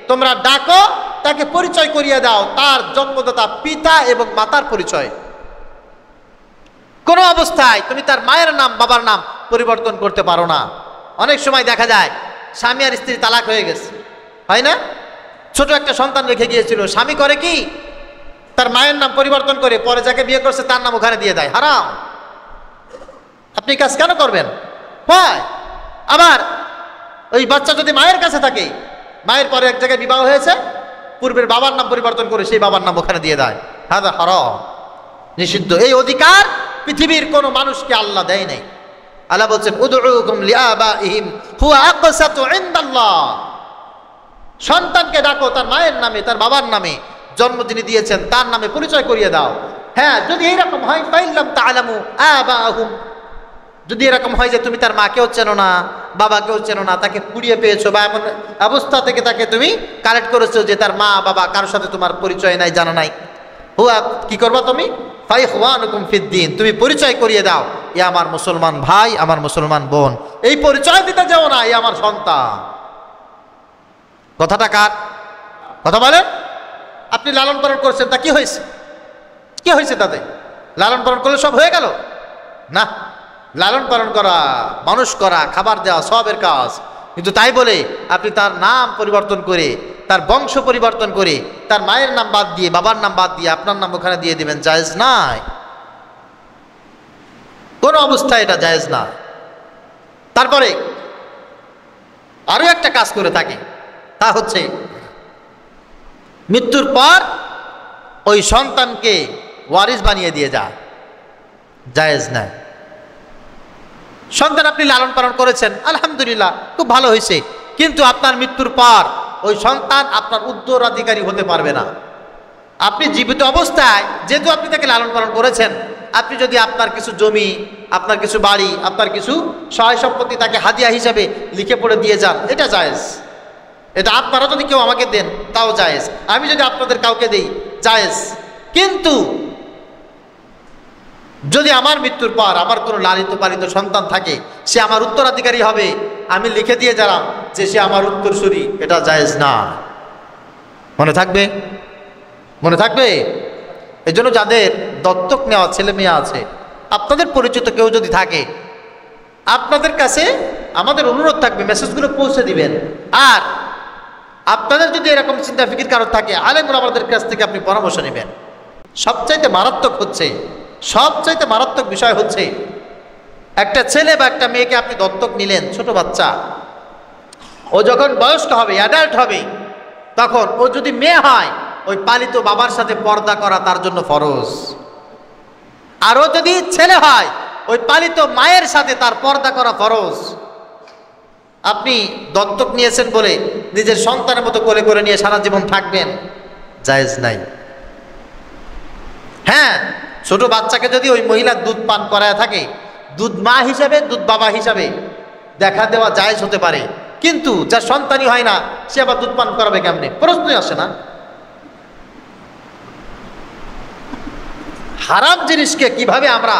তোমরা ডাকো, তাকে পরিচয় করিয়ে দাও তার জন্মদাতা পিতা এবং মাতার পরিচয়। কোনো অবস্থায় তুমি তার মায়ের নাম বাবার নাম পরিবর্তন করতে পারো না। অনেক সময় দেখা যায় স্বামী আর স্ত্রী তালাক হয়ে গেছে, হয় না? ছোট একটা সন্তান রেখে গিয়েছিল, স্বামী করে কি, তার মায়ের নাম পরিবর্তন করে পরে যাকে বিয়ে করছে তার নাম ওখানে দিয়ে দেয়। হারাম। আপনি কাজ কেন করবেন? হয় আবার ওই বাচ্চা যদি মায়ের কাছে থাকে, মায়ের পরে এক জায়গায় বিবাহ হয়েছে, পূর্বের বাবার নাম পরিবর্তন করে সেই বাবার নাম ওখানে দিয়ে দেয়। হাদা হারাম, নিষিদ্ধ। এই অধিকার পৃথিবীর কোনো মানুষকে আল্লাহ দেয় নাই। আল্লাহ বলছেন, উদউহুম লিআবাইহিম হুয়া আকসাতু ইনদাল্লাহ। সন্তানকে ডাকো তার মায়ের নামে, তার বাবার নামে, জন্ম যিনি দিয়েছেন তার নামে পরিচয় করিয়ে দাও। হ্যাঁ, যদি এইরকম হয়, ফাইন লাম তা'লামু আবাহুম, যদি এরকম হয় যে তুমি তার মাকেও চেনো না, বাবাকেও চেনো না, তাকে কুড়িয়ে পেয়েছো বা এমন অবস্থা থেকে তাকে তুমি কালেক্ট করেছো যে তার মা বাবা কারোর সাথে তোমার পরিচয় নাই, জানা নাই। হুয়া কি করবা তুমি? ফাইখওয়ানুকুম ফিদ্দিন, তুমি পরিচয় করিয়ে দাও, এ আমার মুসলমান ভাই, আমার মুসলমান বোন। এই পরিচয় দিতে যাও না, এ আমার সন্তান। কথাটা কার কথা বলেন? আপনি লালন পালন করছেন, তা কি হয়েছে? কি হয়েছে তাতে? লালন পালন করলে সব হয়ে গেল? না, লালন পালন করা, মানুষ করা, খাবার দেওয়া সবের কাজ, কিন্তু তাই বলে আপনি তার নাম পরিবর্তন করে, তার বংশ পরিবর্তন করে, তার মায়ের নাম বাদ দিয়ে, বাবার নাম বাদ দিয়ে আপনার নাম ওখানে দিয়ে দিবেন, জায়েজ নাই, কোন অবস্থায় এটা জায়েজ না। তারপরে আরো একটা কাজ করে থাকে, তা হচ্ছে মৃত্যুর পর ওই সন্তানকে ওয়ারিস বানিয়ে দিয়ে যায়, জায়েজ নাই। সন্তান আপনি লালন পালন করেছেন, আলহামদুলিল্লাহ, খুব ভালো হয়েছে, কিন্তু আপনার মৃত্যুর পর ওই সন্তান আপনার উত্তরাধিকারী হতে পারবে না। আপনি জীবিত অবস্থায় যেহেতু আপনি তাকে লালন পালন করেছেন, আপনি যদি আপনার কিছু জমি, আপনার কিছু বাড়ি, আপনার কিছু সহায় সম্পত্তি তাকে হাদিয়া হিসাবে লিখে পড়ে দিয়ে যান, এটা জায়েজ। এটা আপনারা যদি কেউ আমাকে দেন তাও জায়েজ, আমি যদি আপনাদের কাউকে দেই জায়েজ। কিন্তু যদি আমার মৃত্যুর পর আমার কোনো লালিত পালিত সন্তান থাকে, সে আমার উত্তরাধিকারী হবে, আমি লিখে দিয়ে গেলাম যে সে আমার উত্তরসূরি, এটা জায়েজ না। মনে থাকবে? মনে থাকবে? এই জন্য যাদের দত্তক নেওয়া ছেলে মেয়ে আছে, আপনাদের পরিচিত কেউ যদি থাকে, আপনাদের কাছে আমাদের অনুরোধ থাকবে মেসেজগুলো পৌঁছে দিবেন। আর আপনাদের যদি এরকম চিন্তা ফিকির কারণ থাকে, আলেম ওলামাদের কাছ থেকে আপনি পরামর্শ নেবেন। সবচাইতে মারাত্মক হচ্ছে, সবচাইতে মারাত্মক বিষয় হচ্ছে, একটা ছেলে বা একটা মেয়েকে আপনি দত্তক নিলেন, ছোট বাচ্চা, ও যখন বয়স্ক হবে, অ্যাডাল্ট হবে, তখন ও যদি মেয়ে হয়, ওই পালিত বাবার সাথে পর্দা করা তার জন্য ফরজ। আর ও যদি ছেলে হয়, ওই পালিত মায়ের সাথে তার পর্দা করা ফরজ। আপনি দত্তক নিয়েছেন বলে নিজের সন্তানের মতো কোলে করে নিয়ে সারা জীবন থাকবেন, জায়েজ নাই। হ্যাঁ, ছোট বাচ্চাকে যদি ওই মহিলা দুধ পান করায় থাকে, দুধ মা হিসাবে, দুধ বাবা হিসাবে দেখা দেওয়া জায়েজ হতে পারে, কিন্তু যার সন্তানই হয় না, সে আবার দুধ পান করাবে কেমনে? প্রশ্নই আসে না। হারাম জিনিসকে কিভাবে আমরা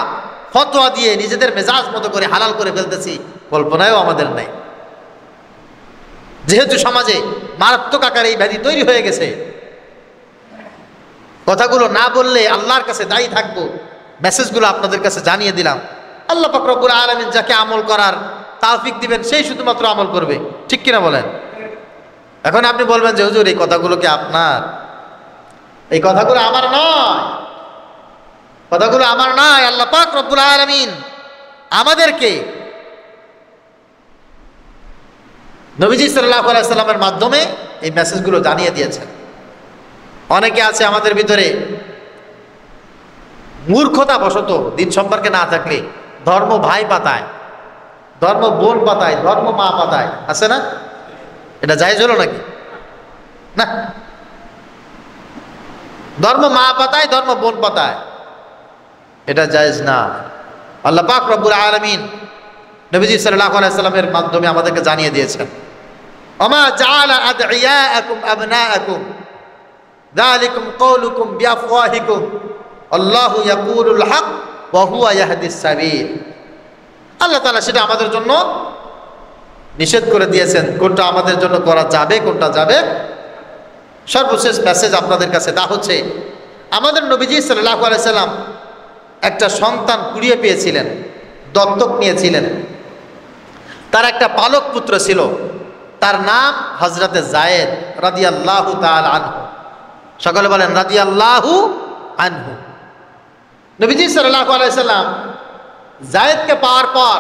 ফতোয়া দিয়ে নিজেদের মেজাজ মতো করে হালাল করে ফেলতেছি, কল্পনায়ও আমাদের নাই। যেহেতু সমাজে মারাত্মক আকারে এই ব্যাধি তৈরি হয়ে গেছে, কথাগুলো না বললে আল্লাহর কাছে দায়ী থাকবো, মেসেজগুলো আপনাদের কাছে জানিয়ে দিলাম। আল্লাহ পাক রব্বুল আলামিন যাকে আমল করার তৌফিক দিবেন, সেই শুধুমাত্র আমল করবে, ঠিক কিনা বলেন? এখন আপনি বলবেন যে হুজুর এই কথাগুলো কি আপনার? এই কথাগুলো আমার নয়, কথাগুলো আমার নয়। আল্লাহ পাক রব্বুল আলামিন আমাদেরকে নবীজি সাল্লাল্লাহু আলাইহি সাল্লামের মাধ্যমে এই মেসেজগুলো জানিয়ে দিয়েছেন। অনেকে আছে আমাদের ভিতরে মূর্খতা বশত দিন সম্পর্কে না থাকলে ধর্ম ভাই পাতায়, ধর্ম বোন পাতায়, ধর্ম মা পাতায়, আছে না? এটা জায়েজ হলো নাকি? না, ধর্ম মা পাতায়, ধর্ম বোন পাতায়, এটা জায়েজ না। আল্লাহ পাক রব্বুল আলামিন নবীজি সাল্লাল্লাহু আলাইহি সাল্লামের মাধ্যমে আমাদেরকে জানিয়ে দিয়েছেন, ওমা জাআলা আদঈয়াকুম আবনাআকুম যালিকুম কওলুকুম বিআফওয়াহিকুম আল্লাহু ইয়াকুলুল হক ওয়া হুয়া ইয়াহদিস সাবিল। আল্লাহ তাআলা সেটা আমাদের জন্য নিষেধ করে দিয়েছেন, কোনটা আমাদের জন্য করা যাবে, কোনটা যাবে। সর্বশেষ মেসেজ আপনাদের কাছে তা হচ্ছে, আমাদের নবীজি সাল্লাল্লাহু আলাইহি সাল্লাম একটা সন্তান কুড়িয়ে পেয়েছিলেন, দত্তক নিয়েছিলেন। তার একটা পালক পুত্র ছিল, তার নাম হযরতে যায়েদ রাদিয়াল্লাহু তাআলা আনহু। সকলে বলেন রাদিয়াল্লাহু আনহু। নবীজি সাল্লাল্লাহু আলাইহি সাল্লাম যায়েদকে পাওয়ার পর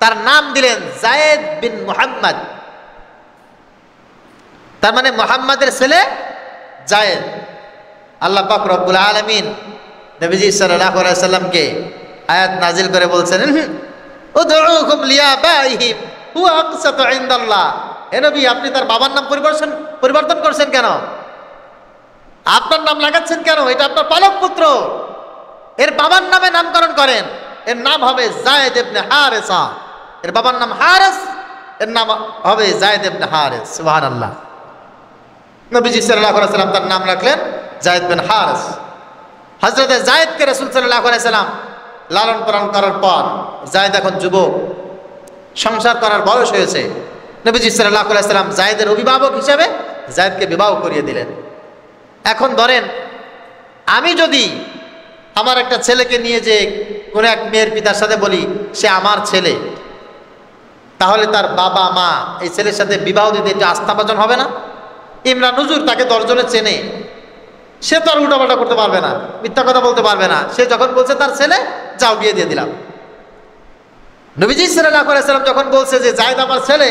তার নাম দিলেন যায়েদ বিন মুহাম্মদ, তার মানে মুহাম্মাদের ছেলে যায়েদ। আল্লাহ পাক রব্বুল আলামিন নবীজি সাল্লাল্লাহু আলাইহি সাল্লামকে আয়াত নাজিল করে বলছেন, উদউহুম লিআবাইহিম হুয়া আকসাতু ইনদাল্লাহ। হে নবী, আপনি তার বাবার নাম পরিবর্তন করছেন কেন? আপনার নাম লাগাচ্ছেন কেন? এটা আপনার পালক পুত্র, এর বাবার নামে নামকরণ করেন, এর নাম হবে যায়েদ ইবনে হারেসা। এর বাবার নাম হারেস, এর নাম হবে যায়েদ ইবনে হারেস। সুবহানাল্লাহ। নবীজি সাল্লাল্লাহু আলাইহি সাল্লাম তার নাম রাখলেন যায়েদ বিন হারেস। হযরত যায়েদকে রাসূল সাল্লাল্লাহু আলাইহি সাল্লাম লালন পালন করার পর যায়েদ এখন যুবক, সংসার করার বয়স হয়েছে। নবীজি সাল্লাল্লাহু আলাইহি সাল্লাম যায়েদের অভিভাবক হিসেবে যায়েদকে বিবাহ করিয়ে দিলেন। এখন ধরেন আমি যদি আমার একটা ছেলেকে নিয়ে যে কোনো এক মেয়ের পিতার সাথে বলি সে আমার ছেলে, তাহলে তার বাবা মা এই ছেলের সাথে বিবাহ দিতে একটু আস্থাভাজন হবে না? ইমরান হুজুর তাকে 10 জনে চেনে, সে তো আর উল্টাপাল্টা করতে পারবে না, মিথ্যা কথা বলতে পারবে না। সে যখন বলছে তার ছেলে, যাও বিয়ে দিয়ে দিলাম। নবীজি সাল্লাল্লাহু আলাইহি সাল্লাম যখন বলছে যে যায়েদ আমার ছেলে,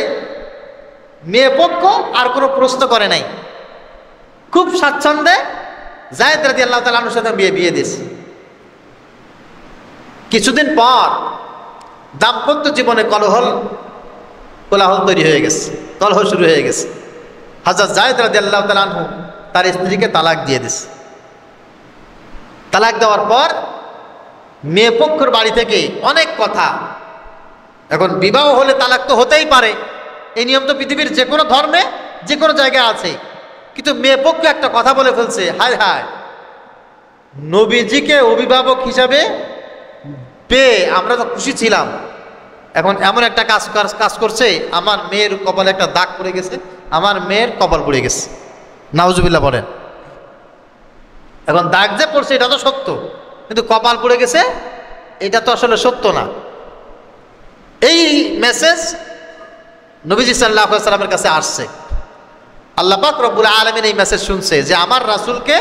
মেয়ে পক্ষ আর কোনো প্রশ্ন করে নাই, খুব স্বাচ্ছন্দ্যে যায়েদ রাদিয়াল্লাহু তাআলা আনহুর সাথে বিয়ে দিয়েছে। কিছুদিন পর দাম্পত্য জীবনে কোলাহল তৈরি হয়ে গেছে, কলহ শুরু হয়ে গেছে। হযরত যায়েদ রাদিয়াল্লাহু তাআলা আনহু তার স্ত্রীকে তালাক দিয়ে দিয়েছে। তালাক দেওয়ার পর মেয়ে পক্ষের বাড়ি থেকে অনেক কথা। এখন বিবাহ হলে তালাক তো হতেই পারে, এই নিয়ম তো পৃথিবীর যে কোনো ধর্মে যে কোনো জায়গায় আছে। কিন্তু মেয়ে পক্ষ একটা কথা বলে ফেলছে, হায় হায়, নবীজিকে অভিভাবক হিসাবে পেয়ে আমরা তো খুশি ছিলাম, এখন এমন একটা কাজ করছে, আমার মেয়ের কপালে একটা দাগ পড়ে গেছে, আমার মেয়ের কপাল পড়ে গেছে। নাউজুবিল্লাহ বলেন। এখন দাগ যে পড়ছে এটা তো সত্য, কিন্তু কপাল পড়ে গেছে এটা তো আসলে সত্য না। এই মেসেজ নবীজি সাল্লাল্লাহু আলাইহি সাল্লামের কাছে আসছে। আল্লাহ পাক রব্বুল আলামিন এই মেসেজ শুনছে যে আমার রাসূলকে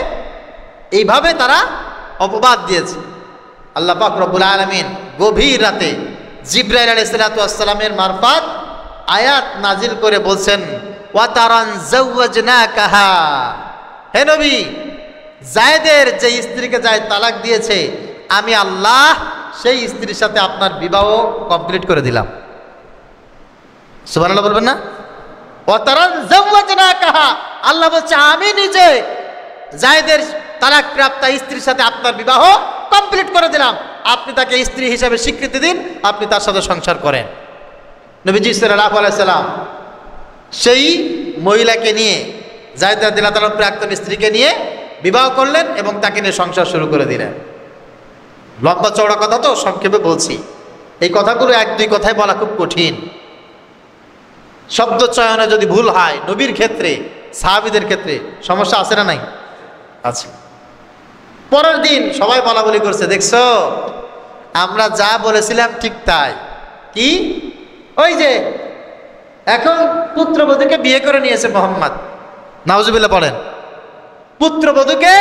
এইভাবে তারা অপবাদ দিয়েছে। আল্লাহ পাক রব্বুল আলামিন গভীর রাতে জিবরাইল আলাইহিস সালাতু ওয়াস সালামের মারফত আয়াত নাজিল করে বলছেন, ওয়া তারান যাওয়াজনাকাহা, হে নবী, যায়েদের যে স্ত্রীকে যায়েদ তালাক দিয়েছে, আমি আল্লাহ সেই স্ত্রীর সাথে আপনার বিবাহ কমপ্লিট করে দিলাম। সুবহানাল্লাহ বলবেন না? ওয়া তারান যাওয়াজনাকাহা, আল্লাহ বলছে আমি নিজে যায়েদের তালাক প্রাপ্ত স্ত্রীর সাথে আপনার বিবাহ কমপ্লিট করে দিলাম, আপনি তাকে স্ত্রী হিসাবে স্বীকৃতি দিন, আপনি তার সাথে সংসার করেন। নবীজি সাল্লাল্লাহু আলাইহি সাল্লাম সেই মহিলাকে নিয়ে, যায়েদ রাদিয়াল্লাহু তাআলার প্রাক্তন স্ত্রীকে নিয়ে বিবাহ করলেন এবং তাকে নিয়ে সংসার শুরু করে দিলেন। লম্বা চওড়া কথা তো সংক্ষেপে বলছি। এই কথাগুলো 1-2 কথায় বলা খুব কঠিন। শব্দ চয়নে যদি ভুল হয়, নবীর ক্ষেত্রে, সাহাবীদের ক্ষেত্রে সমস্যা আছে না নাই? আছে। পরের দিন সবাই বলা বলি করছে, দেখছো আমরা যা বলেছিলাম ঠিক তাই। কি? ওই যে এখন পুত্রবধূকে বিয়ে করে নিয়েছে মুহাম্মদ। নাউজুবিল্লাহ পড়েন। পুত্রবধূকে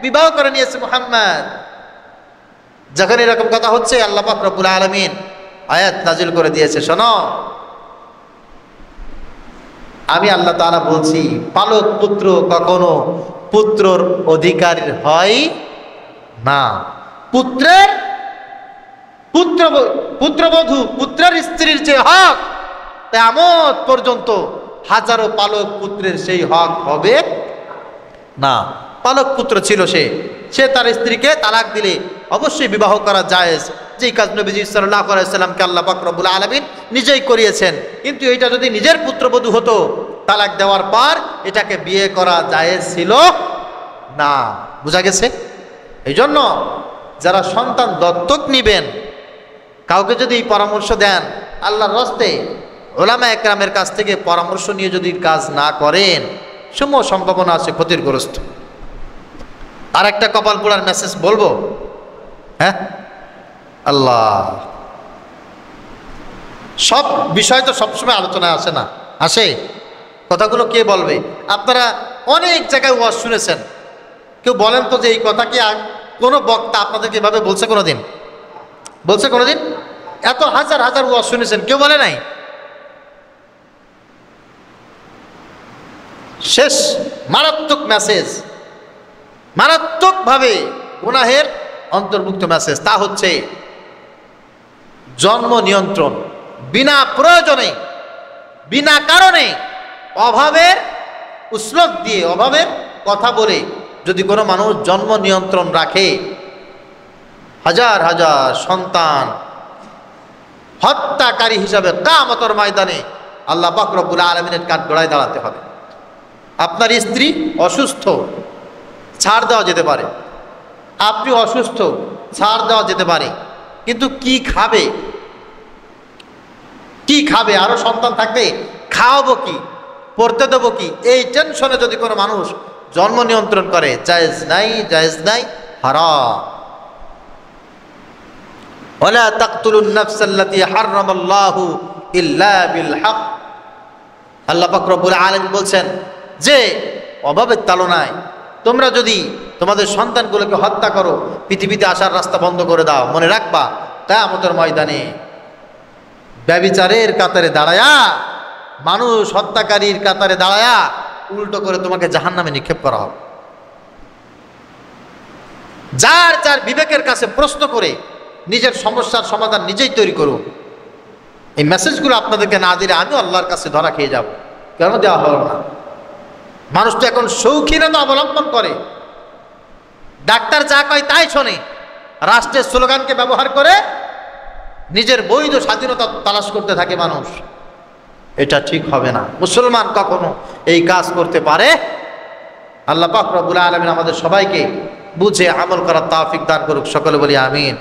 বিবাহ করে নিয়েছে মুহাম্মদ। যখন এরকম কথা হচ্ছে, আল্লাহ পাক রব্বুল আলামিন আয়াত নাজিল করে দিয়েছে, শোনো, আমি আল্লাহ তাআলা বলছি, পালক পুত্র কখনো পুত্রর অধিকার হয় না। পুত্রবধূ পুত্রের স্ত্রীর যে হক, কিয়ামত পর্যন্ত হাজারো পালক পুত্রের সেই হক হবে না। পালক পুত্র ছিল সে তার স্ত্রীকে তালাক দিলে অবশ্যই বিবাহ করা জায়েজ, যেই কাজ নবীজি সাল্লাল্লাহু আলাইহি সাল্লামকে আল্লাহ পাক রব্বুল আলামিন নিজেই করিয়েছেন। কিন্তু এটা যদি নিজের পুত্রবধূ হতো, তালাক দেওয়ার পর এটাকে বিয়ে করা জায়েজ ছিল না। বুঝা গেছে? এই জন্য যারা সন্তান দত্তক নিবেন, কাউকে যদি পরামর্শ দেন, আল্লাহর রাস্তে উলামা একরামের কাছ থেকে পরামর্শ নিয়ে যদি কাজ না করেন, সমূহ সম্ভাবনা আছে ক্ষতিগ্রস্ত। আর একটা কপাল পোড়ার মেসেজ বলবো। হ্যাঁ, আল্লাহ, সব বিষয় তো সবসময় আলোচনায় আসে না, আসে? কথাগুলো কে বলবে? আপনারা অনেক জায়গায় ওয়াজ শুনেছেন, কেউ বলেন তো যে এই কথা কি কোনো বক্তা আপনাদেরকে এভাবে বলছে কোনোদিন? বলছে কোনোদিন? এত হাজার হাজার ওয়াজ শুনেছেন, কেউ বলে নাই? শেষ মারাত্মক মেসেজ, মারাত্মকভাবে গুনাহের অন্তর্ভুক্ত মেসেজ, তা হচ্ছে জন্ম নিয়ন্ত্রণ। বিনা প্রয়োজনে, বিনা কারণে, অভাবের উসলুক দিয়ে, অভাবের কথা বলে যদি কোনো মানুষ জন্ম নিয়ন্ত্রণ রাখে, হাজার হাজার সন্তান হত্যাকারী হিসাবে কিয়ামতের ময়দানে আল্লাহ পাক রব্বুল আলামিনের কাঠগড়ায় দাঁড়াতে হবে। আপনার স্ত্রী অসুস্থ, ছাড় দেওয়া যেতে পারে, আপনি অসুস্থ, ছাড় দেওয়া যেতে পারে, কিন্তু কি খাবে, কি খাবে? আরো সন্তান থাকবে, খাওয়াবো কি, পড়তে দেবো কি, এই টেনশনে যদি কোনো মানুষ জন্ম নিয়ন্ত্রণ করে, জায়েজ নাই, জায়েজ নাই, হারাম। ওয়ালা তাকতুলুন নাফসাল্লাতী হারামাল্লাহু ইল্লা বিল হক। আল্লাহ পাক রব্বুল আলামিন বলছেন যে অভাবের তাড়নায় তোমরা যদি তোমাদের সন্তানগুলোকে হত্যা করো, পৃথিবীতে আসার রাস্তা বন্ধ করে দাও, মনে রাখবা কিয়ামতের ময়দানে ব্যভিচারের কাতারে দাঁড়ায়া, মানুষ হত্যাকারীর কাতারে দাঁড়ায়া উল্টো করে তোমাকে জাহান্নামে নিক্ষেপ করা হবে। যার যার বিবেকের কাছে প্রশ্ন করে নিজের সমস্যার সমাধান নিজেই তৈরি করুন। এই মেসেজগুলো আপনাদেরকে না দিলে আমিও আল্লাহর কাছে ধরা খেয়ে যাব। কেন দেওয়া হলো না? মানুষ তো এখন শৌখিনতা অবলম্বন করে, ডাক্তার যা কয় তাই শোনে, রাষ্ট্রের স্লোগানকে ব্যবহার করে নিজের বৈধ স্বাধীনতা তালাশ করতে থাকে মানুষ। এটা ঠিক হবে না। মুসলমান কখনো এই কাজ করতে পারে? আল্লাহ পাক রব্বুল আলামিন আমাদের সবাইকে বুঝে আমল করার তৌফিক দান করুক। সকলে বলি আমিন।